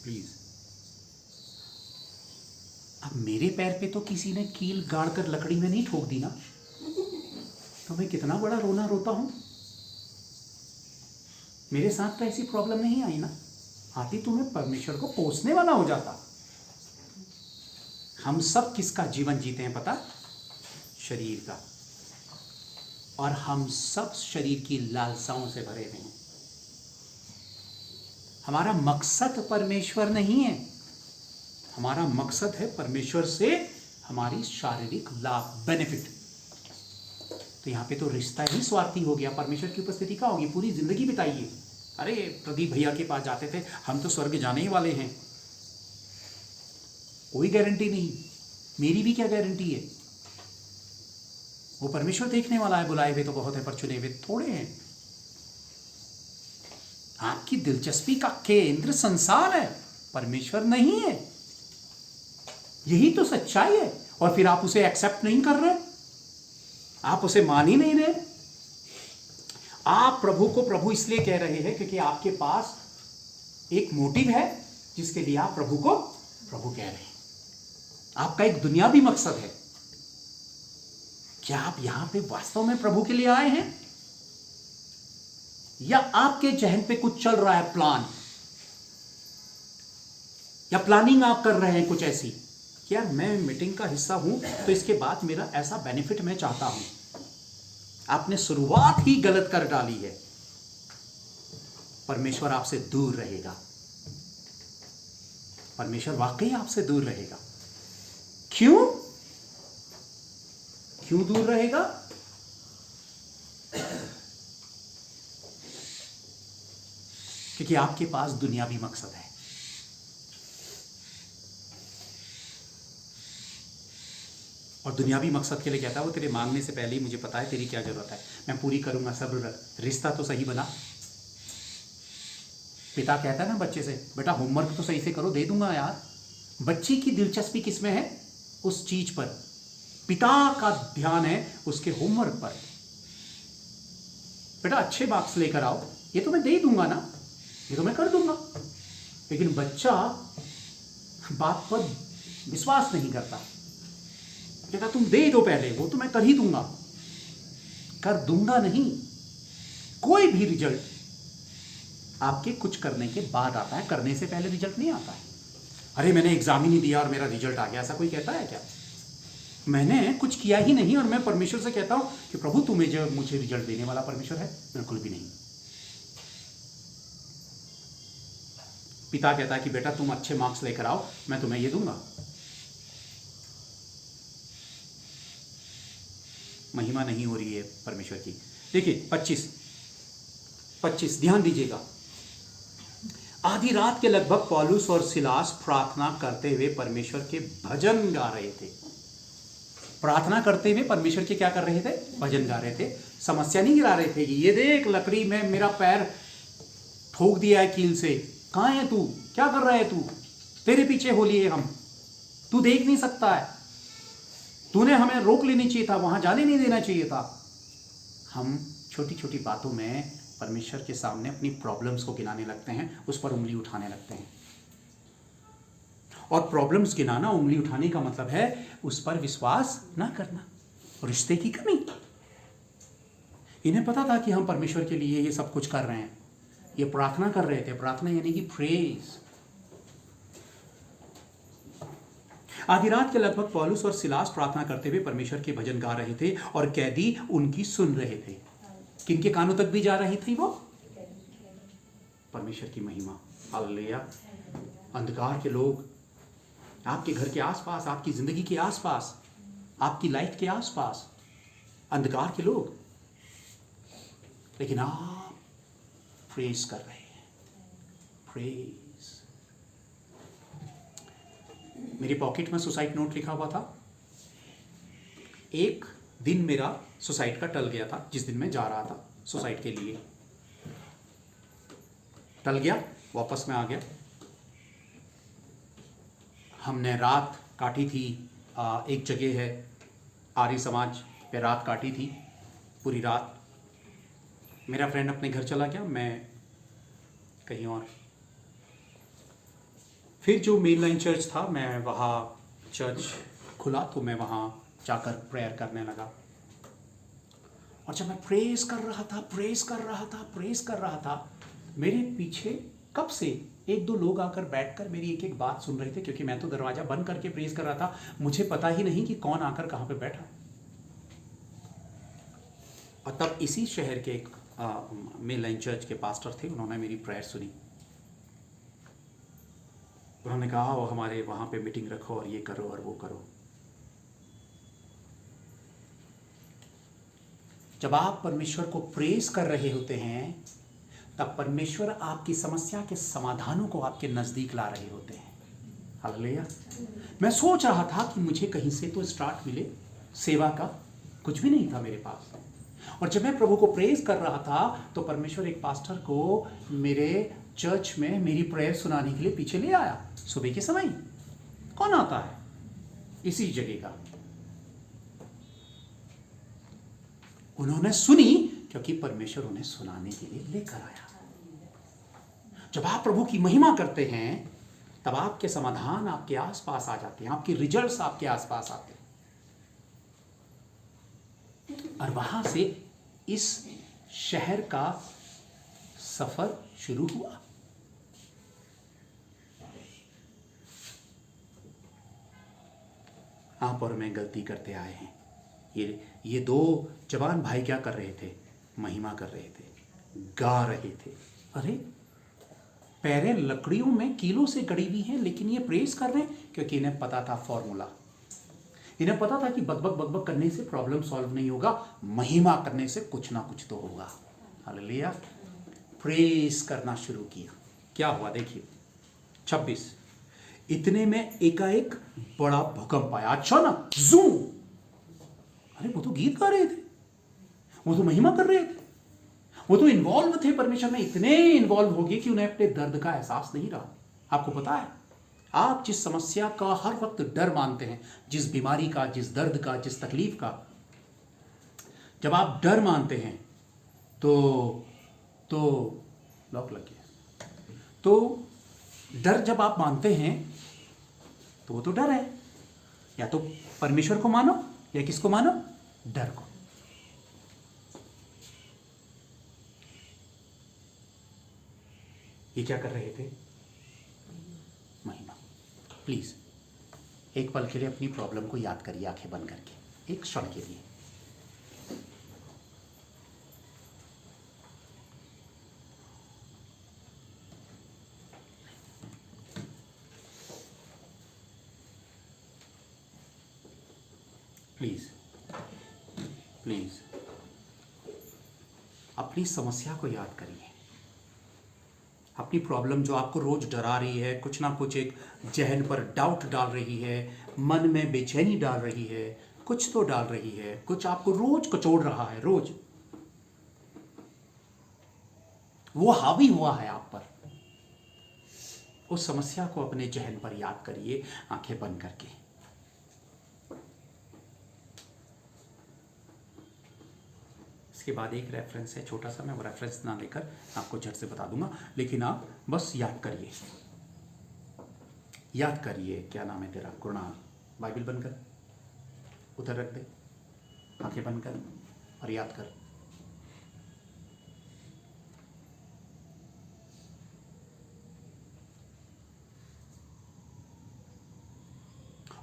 प्लीज। अब मेरे पैर पे तो किसी ने कील गाड़कर लकड़ी में नहीं ठोक दी ना, तो मैं कितना बड़ा रोना रोता हूं। मेरे साथ तो ऐसी प्रॉब्लम नहीं आई ना, आती तो मैं परमेश्वर को कोसने वाला हो जाता। हम सब किसका जीवन जीते हैं पता? शरीर का। और हम सब शरीर की लालसाओं से भरे हुए हैं। हमारा मकसद परमेश्वर नहीं है, हमारा मकसद है परमेश्वर से हमारी शारीरिक लाभ, बेनिफिट। तो यहां पे तो रिश्ता ही स्वार्थी हो गया। परमेश्वर की उपस्थिति क्या होगी? पूरी जिंदगी बिताइए। अरे प्रदीप भैया के पास जाते थे, हम तो स्वर्ग जाने ही वाले हैं। कोई गारंटी नहीं, मेरी भी क्या गारंटी है? वो परमेश्वर देखने वाला है। बुलाए हुए तो बहुत है पर चुने हुए थोड़े हैं। आपकी दिलचस्पी का केंद्र संसार है, परमेश्वर नहीं है। यही तो सच्चाई है। और फिर आप उसे एक्सेप्ट नहीं कर रहे, आप उसे मान ही नहीं रहे। आप प्रभु को प्रभु इसलिए कह रहे हैं क्योंकि आपके पास एक मोटिव है जिसके लिए आप प्रभु को प्रभु कह रहे हैं। आपका एक दुनियावी मकसद है। क्या आप यहां पे वास्तव में प्रभु के लिए आए हैं, या आपके जहन पे कुछ चल रहा है प्लान, या प्लानिंग आप कर रहे हैं कुछ ऐसी कि यार मैं मीटिंग का हिस्सा हूं तो इसके बाद मेरा ऐसा बेनिफिट मैं चाहता हूं। आपने शुरुआत ही गलत कर डाली है। परमेश्वर आपसे दूर रहेगा, परमेश्वर वाकई आपसे दूर रहेगा। क्यों दूर रहेगा? क्योंकि आपके पास दुनियावी मकसद है। और दुनियावी मकसद के लिए कहता है वो तेरे मांगने से पहले ही मुझे पता है तेरी क्या जरूरत है, मैं पूरी करूंगा, सब्र रख। रिश्ता तो सही बना। पिता कहता है ना बच्चे से, बेटा होमवर्क तो सही से करो, दे दूंगा यार। बच्चे की दिलचस्पी किसमें है? उस चीज पर। पिता का ध्यान है उसके होमवर्क पर। बेटा अच्छे मार्क्स लेकर आओ, ये तो मैं दे दूंगा ना, ये तो मैं कर दूंगा। लेकिन बच्चा बात पर विश्वास नहीं करता, कहता तुम दे दो पहले, वो तो मैं कर ही दूंगा। कर दूंगा नहीं, कोई भी रिजल्ट आपके कुछ करने के बाद आता है, करने से पहले रिजल्ट नहीं आता है। अरे मैंने एग्जाम ही नहीं दिया और मेरा रिजल्ट आ गया, ऐसा कोई कहता है क्या? मैंने कुछ किया ही नहीं और मैं परमेश्वर से कहता हूं कि प्रभु तू मुझे रिजल्ट देने वाला परमेश्वर है? बिल्कुल भी नहीं। पिता कहता है कि बेटा तुम अच्छे मार्क्स लेकर आओ, मैं तुम्हें ये दूंगा। महिमा नहीं हो रही है परमेश्वर की। देखिए 25 ध्यान दीजिएगा। आधी रात के लगभग पौलुस और सिलास प्रार्थना करते हुए परमेश्वर के भजन गा रहे थे। प्रार्थना करते हुए परमेश्वर के क्या कर रहे थे? भजन गा रहे थे। समस्या नहीं गिरा रहे थे कि ये देख लकड़ी में मेरा पैर ठोक दिया है कील से, कहां है तू, क्या कर रहा है तू, तेरे पीछे हो लिए हम, तू देख नहीं सकता है, तूने हमें रोक लेनी चाहिए था, वहां जाने नहीं देना चाहिए था। हम छोटी छोटी बातों में परमेश्वर के सामने अपनी प्रॉब्लम्स को गिनाने लगते हैं, उस पर उंगली उठाने लगते हैं। और प्रॉब्लम्स गिनाना, उंगली उठाने का मतलब है उस पर विश्वास ना करना, रिश्ते की कमी। इन्हें पता था कि हम परमेश्वर के लिए ये सब कुछ कर रहे हैं, ये प्रार्थना कर रहे थे। प्रार्थना यानी कि प्रेज। आधी रात के लगभग पौलुस और सिलास प्रार्थना करते हुए परमेश्वर के भजन गा रहे थे और कैदी उनकी सुन रहे थे। किनके कानों तक भी जा रही थी वो? परमेश्वर की महिमा। हालेलुया। अंधकार के लोग आपके घर के आसपास, आपकी जिंदगी के आसपास, आपकी लाइफ के आसपास अंधकार के लोग, लेकिन आप प्रेज कर रहे हैं। प्रेज। मेरी पॉकेट में सुसाइड नोट लिखा हुआ था। एक दिन मेरा सुसाइड का टल गया था, जिस दिन मैं जा रहा था सुसाइड के लिए। टल गया, वापस में आ गया। हमने रात काटी थी, एक जगह है आर्य समाज पे रात काटी थी, पूरी रात। मेरा फ्रेंड अपने घर चला गया, मैं कहीं और। फिर जो मेन लाइन चर्च था, मैं वहाँ, चर्च खुला तो मैं वहाँ जाकर प्रेयर करने लगा। और जब मैं प्रेस कर रहा था, मेरे पीछे कब से एक दो लोग आकर बैठकर मेरी एक एक बात सुन रहे थे, क्योंकि मैं तो दरवाजा बंद करके प्रेस कर रहा था। मुझे पता ही नहीं कि कौन आकर कहाँ पे बैठा। और तब इसी शहर के एक मेन लाइन चर्च के पास्टर थे, उन्होंने मेरी प्रेयर सुनी। उन्होंने कहा वो हमारे वहाँ पे मीटिंग रखो और ये करो और वो करो। जब आप परमेश्वर को प्रेस कर रहे होते हैं, तब परमेश्वर आपकी समस्या के समाधानों को आपके नजदीक ला रहे होते हैं। हालेलुया। मैं सोच रहा था कि मुझे कहीं से तो स्टार्ट मिले सेवा का, कुछ भी नहीं था मेरे पास। और जब मैं प्रभु को प्रेस कर रहा था, तो परमेश्वर एक पास्टर को मेरे चर्च में मेरी प्रेयर सुनाने के लिए पीछे ले आया। सुबह के समय कौन आता है इसी जगह का? उन्होंने सुनी, क्योंकि परमेश्वर उन्हें सुनाने के लिए लेकर आया। जब आप प्रभु की महिमा करते हैं, तब आपके समाधान आपके आसपास आ जाते हैं, आपके रिजल्ट्स आपके आसपास आते हैं। और वहां से इस शहर का सफर शुरू हुआ। आप और मैं गलती करते आए हैं। ये दो जवान भाई क्या कर रहे थे? महिमा कर रहे थे, गा रहे थे। अरे पैरें लकड़ियों में कीलों से गड़ी हुई हैं, लेकिन ये प्रेस कर रहे हैं, क्योंकि इन्हें पता था फॉर्मूला। इन्हें पता था कि बकबक करने से प्रॉब्लम सॉल्व नहीं होगा, महिमा करने से कुछ ना कुछ तो होगा। हालेलुया। प्रेस करना शुरू किया। क्या हुआ देखिए 26। इतने में एकाएक बड़ा भूकंप आया। अच्छा ना, जूम। अरे वो तो गीत गा रहे थे, वो तो महिमा कर रहे थे, वो तो इन्वॉल्व थे परमेश्वर में। इतने इन्वॉल्व हो गए कि उन्हें अपने दर्द का एहसास नहीं रहा। आपको पता है, आप जिस समस्या का हर वक्त डर मानते हैं, जिस बीमारी का, जिस दर्द का, जिस तकलीफ का, जब आप डर मानते हैं तो लॉक लग गया। तो डर जब आप मानते हैं तो वो तो डर है। या तो परमेश्वर को मानो या किसको मानो? डर को। ये क्या कर रहे थे? महिमा। प्लीज एक पल के लिए अपनी प्रॉब्लम को याद करिए, आंखें बंद करके, एक क्षण के लिए। प्लीज प्लीज अपनी समस्या को याद करिए, अपनी प्रॉब्लम जो आपको रोज डरा रही है, कुछ ना कुछ एक जहन पर डाउट डाल रही है, मन में बेचैनी डाल रही है, कुछ तो डाल रही है, कुछ आपको रोज कचोड़ रहा है, रोज वो हावी हुआ है आप पर। उस समस्या को अपने जहन पर याद करिए, आंखें बंद करके। इसके बाद एक रेफरेंस है छोटा सा, मैं वो रेफरेंस ना लेकर आपको झट से बता दूंगा, लेकिन आप बस याद करिए, याद करिए। क्या नाम है तेरा? कुणाल। बाइबल बंद कर, उधर रख दे, आंखें बंद कर और याद कर।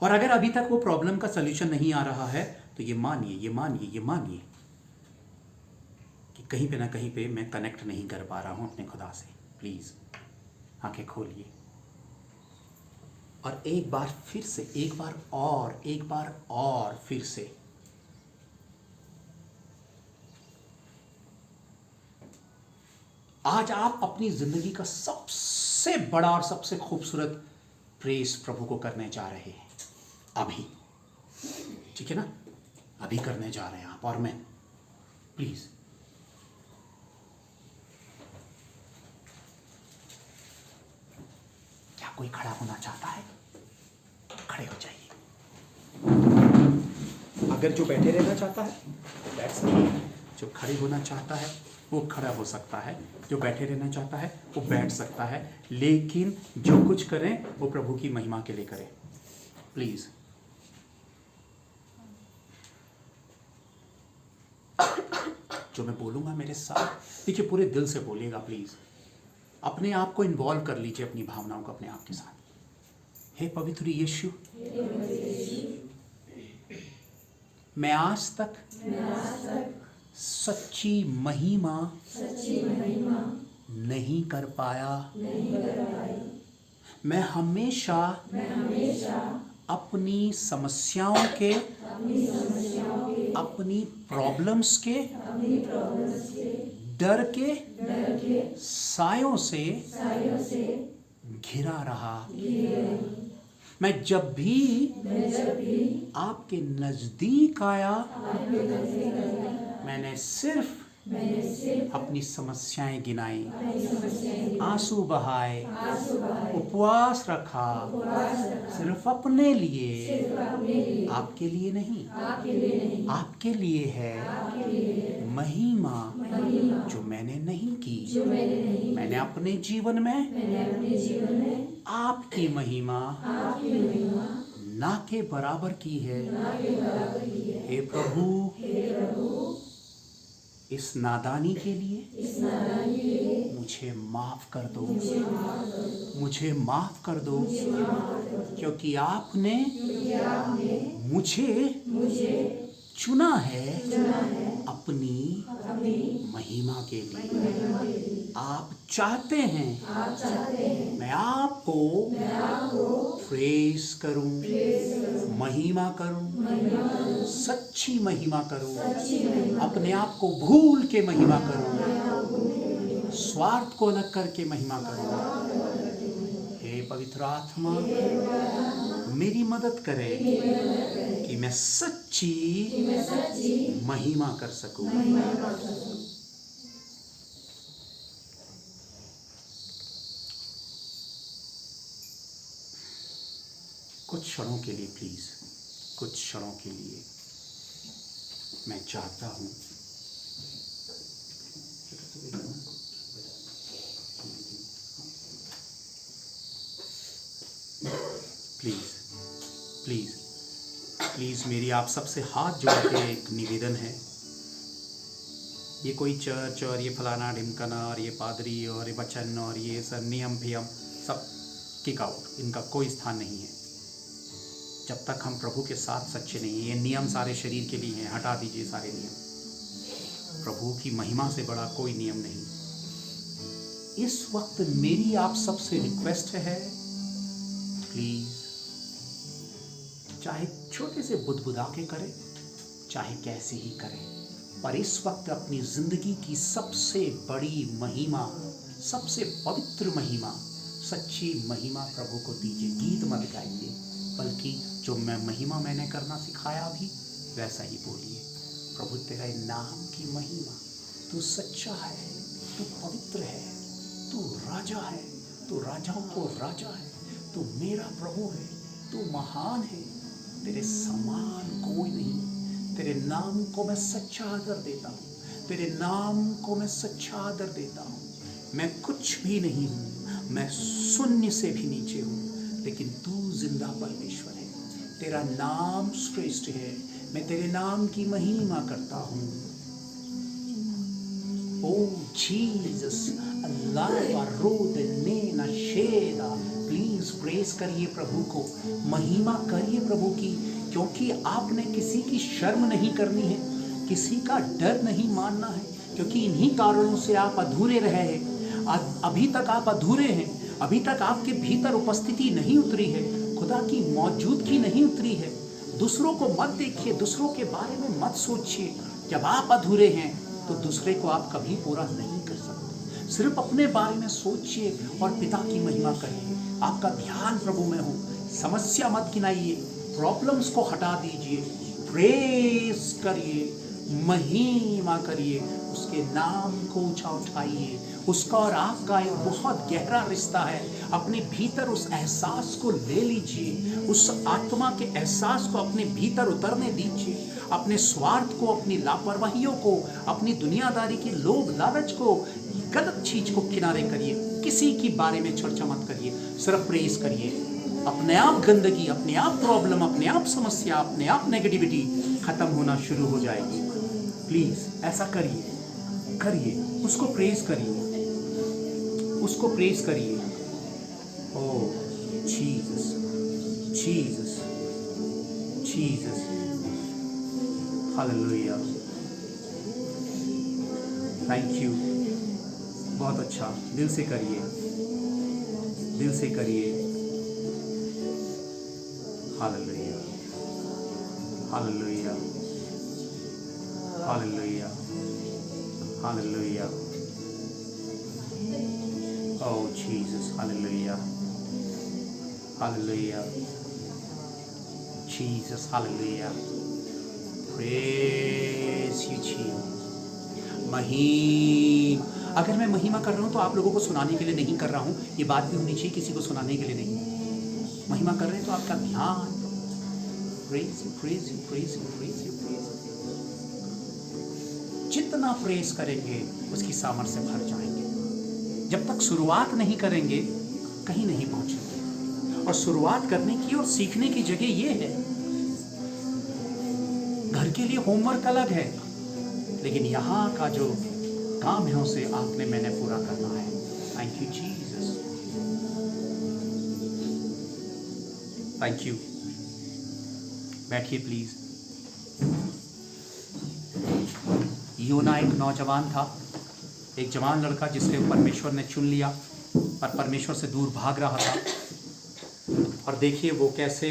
और अगर अभी तक वो प्रॉब्लम का सलूशन नहीं आ रहा है, तो ये मानिए कि कहीं पे ना कहीं पे मैं कनेक्ट नहीं कर पा रहा हूं अपने खुदा से। प्लीज आंखें खोलिए। और एक बार फिर से, एक बार और फिर से। आज आप अपनी जिंदगी का सबसे बड़ा और सबसे खूबसूरत प्रेस प्रभु को करने जा रहे हैं अभी, ठीक है ना? अभी करने जा रहे हैं आप और मैं। प्लीज क्या कोई खड़ा होना चाहता है? खड़े हो जाइए। अगर जो बैठे रहना चाहता है तो बैठ सकता है, जो खड़े होना चाहता है वो खड़ा हो सकता है, जो बैठे रहना चाहता है वो बैठ सकता है, लेकिन जो कुछ करें वो प्रभु की महिमा के लिए करें। प्लीज जो मैं बोलूंगा मेरे साथ देखिए, पूरे दिल से बोलिएगा। प्लीज अपने आप को इन्वॉल्व कर लीजिए, अपनी भावनाओं को अपने आप के साथ। हे पवित्र यीशु, मैं आज तक सच्ची महिमा नहीं कर पाया। मैं हमेशा अपनी समस्याओं के, अपनी प्रॉब्लम्स के, डर के सायों से घिरा रहा। मैं जब भी आपके नजदीक आया, मैंने सिर्फ अपनी समस्याएं गिनाई, आंसू बहाए, उपवास रखा, सिर्फ अपने लिए, आपके लिए नहीं, आपके लिए है महिमा जो मैंने नहीं की। मैंने अपने जीवन में आपकी महिमा ना के बराबर की है। हे प्रभु, इस नादानी के लिए मुझे माफ कर दो, मुझे माफ कर दो, क्योंकि आपने मुझे चुना है अपनी महिमा के लिए। आप चाहते हैं मैं आपको प्रेज करूं, महिमा करूं, सच्ची महिमा करूं, अपने आप को भूल के महिमा करूं, स्वार्थ को अलग करके महिमा करूं। हे पवित्र आत्मा, मेरी मदद करे कि मैं सच्ची महिमा कर सकूं। कुछ क्षणों के लिए प्लीज, कुछ क्षणों के लिए मैं चाहता हूं प्लीज प्लीज प्लीज मेरी आप सबसे हाथ जोड़ के एक निवेदन है। ये कोई चर्च और ये फलाना ढिमकाना और ये पादरी और ये वचन और ये सब नियम फियम सब किक आउट, इनका कोई स्थान नहीं है जब तक हम प्रभु के साथ सच्चे नहीं हैं। ये नियम सारे शरीर के लिए हैं, हटा दीजिए सारे नियम। प्रभु की महिमा से बड़ा कोई नियम नहीं। इस वक्त मेरी आप सबसे रिक्वेस्ट है, प्लीज, चाहे छोटे से बुदबुदा के करें, चाहे कैसे ही करें, पर इस वक्त अपनी जिंदगी की सबसे बड़ी महिमा, सबसे पवित्र महिमा, सच्ची महिमा प्रभु को दीजिए। गीत मत गाइए, बल्कि जो मैं महिमा मैंने करना सिखाया अभी वैसा ही बोलिए। प्रभु तेरे नाम की महिमा, तू सच्चा है, तू पवित्र है, तू राजा है, तू राजाओं को राजा है, तू मेरा प्रभु है, तू महान है, तेरे समान कोई नहीं। तेरे नाम को मैं सच्चा आदर देता हूँ, तेरे नाम को मैं सच्चा आदर देता हूँ। मैं कुछ भी नहीं हूँ, मैं शून्य से भी नीचे हूँ, लेकिन तू जिंदा परमेश्वर है। तेरा नाम श्रेष्ठ है, मैं तेरे नाम की महिमा करता हूँ। ओ जीसस, अल्लाह रूद नेना शेदा, प्लीज प्रेस करिए प्रभु को, महिमा करिए प्रभु की, क्योंकि आपने किसी की शर्म नहीं करनी है, किसी का डर नहीं मानना है, क्योंकि इन्हीं कारणों से आप अधूरे रहे हैं। अभी तक आप अधूरे हैं, अभी तक आपके भीतर उपस्थिति नहीं उतरी है। खुदा की मौजूदगी नहीं उतरी है। दूसरों को मत देखिए, दूसरों के बारे में मत सोचिए। जब आप अधूरे हैं तो दूसरे को आप कभी पूरा नहीं कर सकते। सिर्फ अपने बारे में सोचिए और पिता की महिमा करिए। आपका ध्यान प्रभु में हो। समस्या मत गिनाइए, प्रॉब्लम्स को हटा दीजिए, प्रेस करिए, महिमा करिए, उसके नाम को ऊंचा उठाइए। उसका और आपका एक बहुत गहरा रिश्ता है। अपने भीतर उस एहसास को ले लीजिए, उस आत्मा के एहसास को अपने भीतर उतरने दीजिए। अपने स्वार्थ को, अपनी लापरवाहियों को, अपनी दुनियादारी की लोभ लालच को, गलत चीज को किनारे करिए। किसी के बारे में चर्चा मत करिए, सिर्फ प्रेस करिए। अपने आप गंदगी, अपने आप प्रॉब्लम, अपने आप समस्या, अपने आप नेगेटिविटी खत्म होना शुरू हो जाएगी। प्लीज ऐसा करिए, उसको प्रेस करिए, उसको प्रेस करिए। Oh Jesus, Jesus, Jesus, hallelujah, thank you. बहुत अच्छा, दिल से करिए, दिल से करिए। Hallelujah, hallelujah, hallelujah, hallelujah. Oh Jesus, hallelujah, hallelujah, Jesus, hallelujah, praise you Jesus। महिम, अगर मैं महिमा कर रहा हूँ तो आप लोगों को सुनाने के लिए नहीं कर रहा हूँ। ये बात भी होनी चाहिए, किसी को सुनाने के लिए नहीं। महिमा कर रहे हैं तो आपका ध्यान, praise you, praise you, praise you, praise you, praise you। जितना प्रेस करेंगे उसकी सामर्थ्य से भर जाएंगे। जब तक शुरुआत नहीं करेंगे कहीं नहीं पहुंचेंगे। और शुरुआत करने की और सीखने की जगह ये है। घर के लिए होमवर्क अलग है, लेकिन यहाँ का जो काम है उसे आपने मैंने पूरा करना है। Thank you Jesus, thank you. बैठिए प्लीज। योना एक नौजवान था, एक जवान लड़का जिसे परमेश्वर ने चुन लिया पर परमेश्वर से दूर भाग रहा था। और देखिए वो कैसे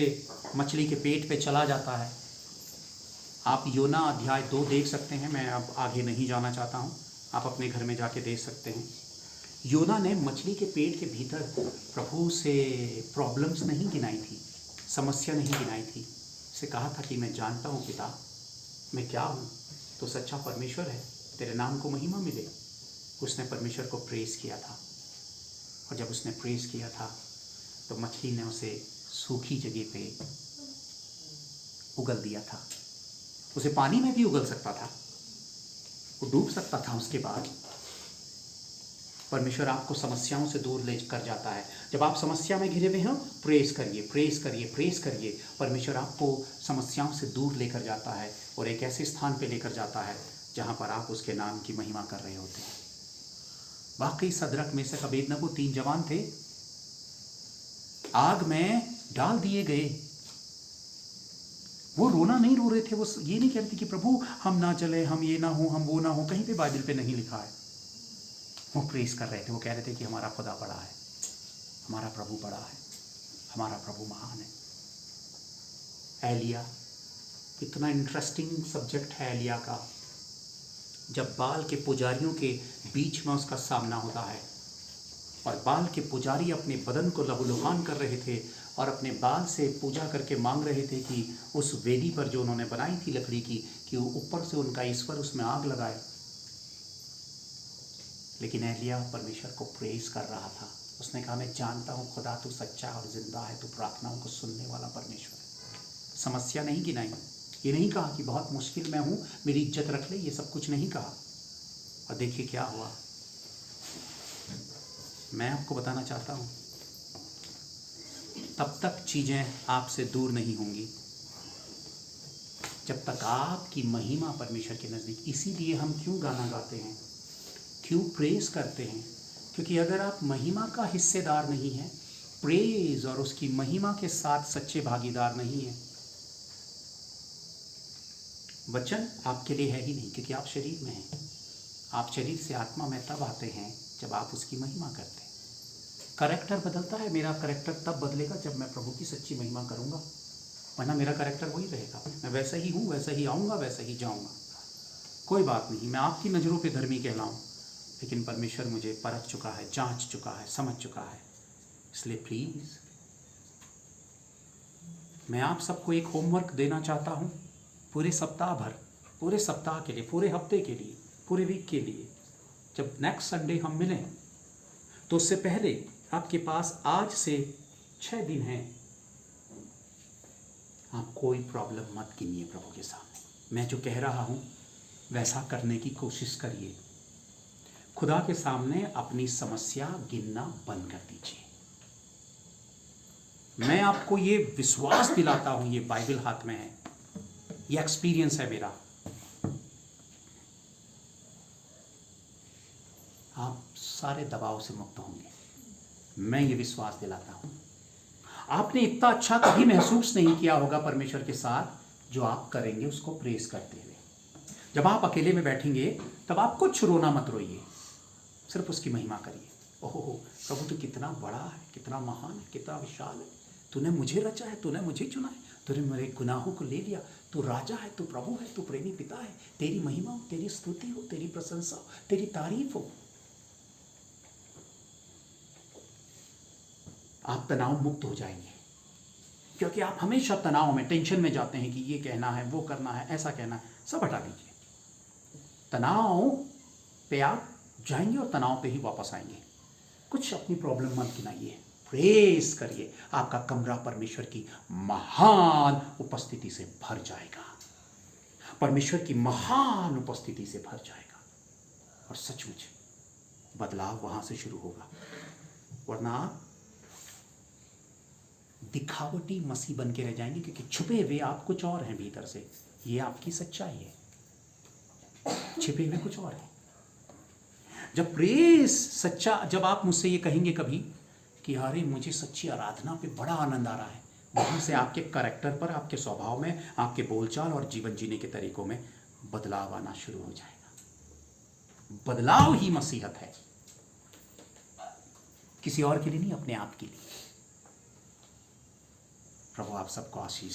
मछली के पेट पे चला जाता है। आप योना अध्याय 2 देख सकते हैं। मैं अब आगे नहीं जाना चाहता हूँ, आप अपने घर में जाके देख सकते हैं। योना ने मछली के पेट के भीतर प्रभु से प्रॉब्लम्स नहीं गिनाई थी, समस्या नहीं गिनाई थी। उसे कहा था कि मैं जानता हूँ पिता मैं क्या हूँ, तो सच्चा परमेश्वर है, तेरे नाम को महिमा मिले। उसने परमेश्वर को प्रेस किया था। और जब उसने प्रेस किया था तो मछली ने उसे सूखी जगह पे उगल दिया था। उसे पानी में भी उगल सकता था, वो डूब सकता था। उसके बाद परमेश्वर आपको समस्याओं से दूर ले कर जाता है। जब आप समस्या में घिरे हुए हो, प्रेस करिए, प्रेस करिए, प्रेस करिए। परमेश्वर आपको समस्याओं से दूर लेकर जाता है और एक ऐसे स्थान पे लेकर जाता है जहाँ पर आप उसके नाम की महिमा कर रहे होते हैं। वाकई सदरक, मेशक, अबेदनगो 3 जवान थे, आग में डाल दिए गए। वो रोना नहीं रो रहे थे, वो ये नहीं कहते कि प्रभु हम ना चले, हम ये ना हो, हम वो ना हो। कहीं पे बाइबल पे नहीं लिखा है। वो प्रेस कर रहे थे, वो कह रहे थे कि हमारा खुदा बड़ा है, हमारा प्रभु बड़ा है, हमारा प्रभु महान है। एलिया, कितना इंटरेस्टिंग सब्जेक्ट है एलिया का। जब बाल के पुजारियों के बीच में उसका सामना होता है और बाल के पुजारी अपने बदन को लहूलुहान कर रहे थे और अपने बाल से पूजा करके मांग रहे थे कि उस वेदी पर जो उन्होंने बनाई थी लकड़ी की, कि वो ऊपर से उनका ईश्वर उसमें आग लगाए। लेकिन एलिया परमेश्वर को प्रेज कर रहा था। उसने कहा मैं जानता हूँ खुदा तू सच्चा और जिंदा है, तू प्रार्थनाओं को सुनने वाला परमेश्वर है। समस्या नहीं गिनाई, ये नहीं कहा कि बहुत मुश्किल में हूँ, मेरी इज्जत रख ले, ये सब कुछ नहीं कहा। और देखिए क्या हुआ। मैं आपको बताना चाहता हूँ, तब तक चीज़ें आपसे दूर नहीं होंगी जब तक आपकी महिमा परमेश्वर के नज़दीक। इसीलिए हम क्यों गाना गाते हैं, क्यों प्रेज करते हैं? क्योंकि अगर आप महिमा का हिस्सेदार नहीं हैं, प्रेज और उसकी महिमा के साथ सच्चे भागीदार नहीं हैं, वचन आपके लिए है ही नहीं। क्योंकि आप शरीर में हैं। आप शरीर से आत्मा में तब आते हैं जब आप उसकी महिमा करते हैं। करेक्टर बदलता है, मेरा करेक्टर तब बदलेगा जब मैं प्रभु की सच्ची महिमा करूँगा, वरना मेरा करेक्टर वही रहेगा। मैं वैसा ही हूँ, वैसा ही आऊँगा, वैसा ही जाऊँगा। कोई बात नहीं, मैं आपकी नज़रों पे धर्मी कहलाऊँ, लेकिन परमेश्वर मुझे परख चुका है, जांच चुका है, समझ चुका है। इसलिए प्लीज़ मैं आप सबको एक होमवर्क देना चाहता हूँ, पूरे सप्ताह भर, पूरे सप्ताह के लिए, पूरे हफ्ते के लिए, पूरे वीक के लिए। जब नेक्स्ट संडे हम मिलें तो उससे पहले आपके पास आज से 6 दिन हैं। आप कोई प्रॉब्लम मत गिनिए प्रभु के सामने। मैं जो कह रहा हूँ वैसा करने की कोशिश करिए। खुदा के सामने अपनी समस्या गिनना बंद कर दीजिए। मैं आपको ये विश्वास दिलाता हूँ, ये बाइबल हाथ में है, ये एक्सपीरियंस है मेरा। आप सारे दबाव से मुक्त होंगे, मैं ये विश्वास दिलाता हूँ। आपने इतना अच्छा कभी महसूस नहीं किया होगा परमेश्वर के साथ जो आप करेंगे उसको प्रेस करते हुए। जब आप अकेले में बैठेंगे तब आप कुछ रोना मत रोइए, सिर्फ उसकी महिमा करिए। ओहो प्रभु तू कितना बड़ा है, कितना महान है, कितना विशाल है। तूने मुझे रचा है, तूने मुझे चुना है, तूने मेरे गुनाहों को ले लिया। तू राजा है, तू प्रभु है, तू प्रेमी पिता है। तेरी महिमा हो, तेरी स्तुति हो, तेरी प्रशंसा हो, तेरी तारीफ हो। आप तनाव मुक्त हो जाएंगे, क्योंकि आप हमेशा तनाव में, टेंशन में जाते हैं कि ये कहना है, वो करना है, ऐसा कहना है। सब हटा दीजिए। तनाव पे आप जाएंगे और तनाव पे ही वापस आएंगे। कुछ अपनी प्रॉब्लम मत गिनाइए, प्रेस करिए। आपका कमरा परमेश्वर की महान उपस्थिति से भर जाएगा, परमेश्वर की महान उपस्थिति से भर जाएगा, और सचमुच बदलाव वहां से शुरू होगा। वरना आप दिखावटी मसीह बन के रह जाएंगे, क्योंकि छुपे हुए आप कुछ और हैं भीतर से। ये आपकी सच्चाई है, छिपे हुए कुछ और है। जब प्रेस सच्चा, जब आप मुझसे ये कहेंगे कभी कि अरे मुझे सच्ची आराधना पे बड़ा आनंद आ रहा है, वहां से आपके कैरेक्टर पर, आपके स्वभाव में, आपके बोलचाल और जीवन जीने के तरीकों में बदलाव आना शुरू हो जाएगा। बदलाव ही मसीहत है, किसी और के लिए नहीं, अपने आप के लिए। प्रभु आप सबको आशीष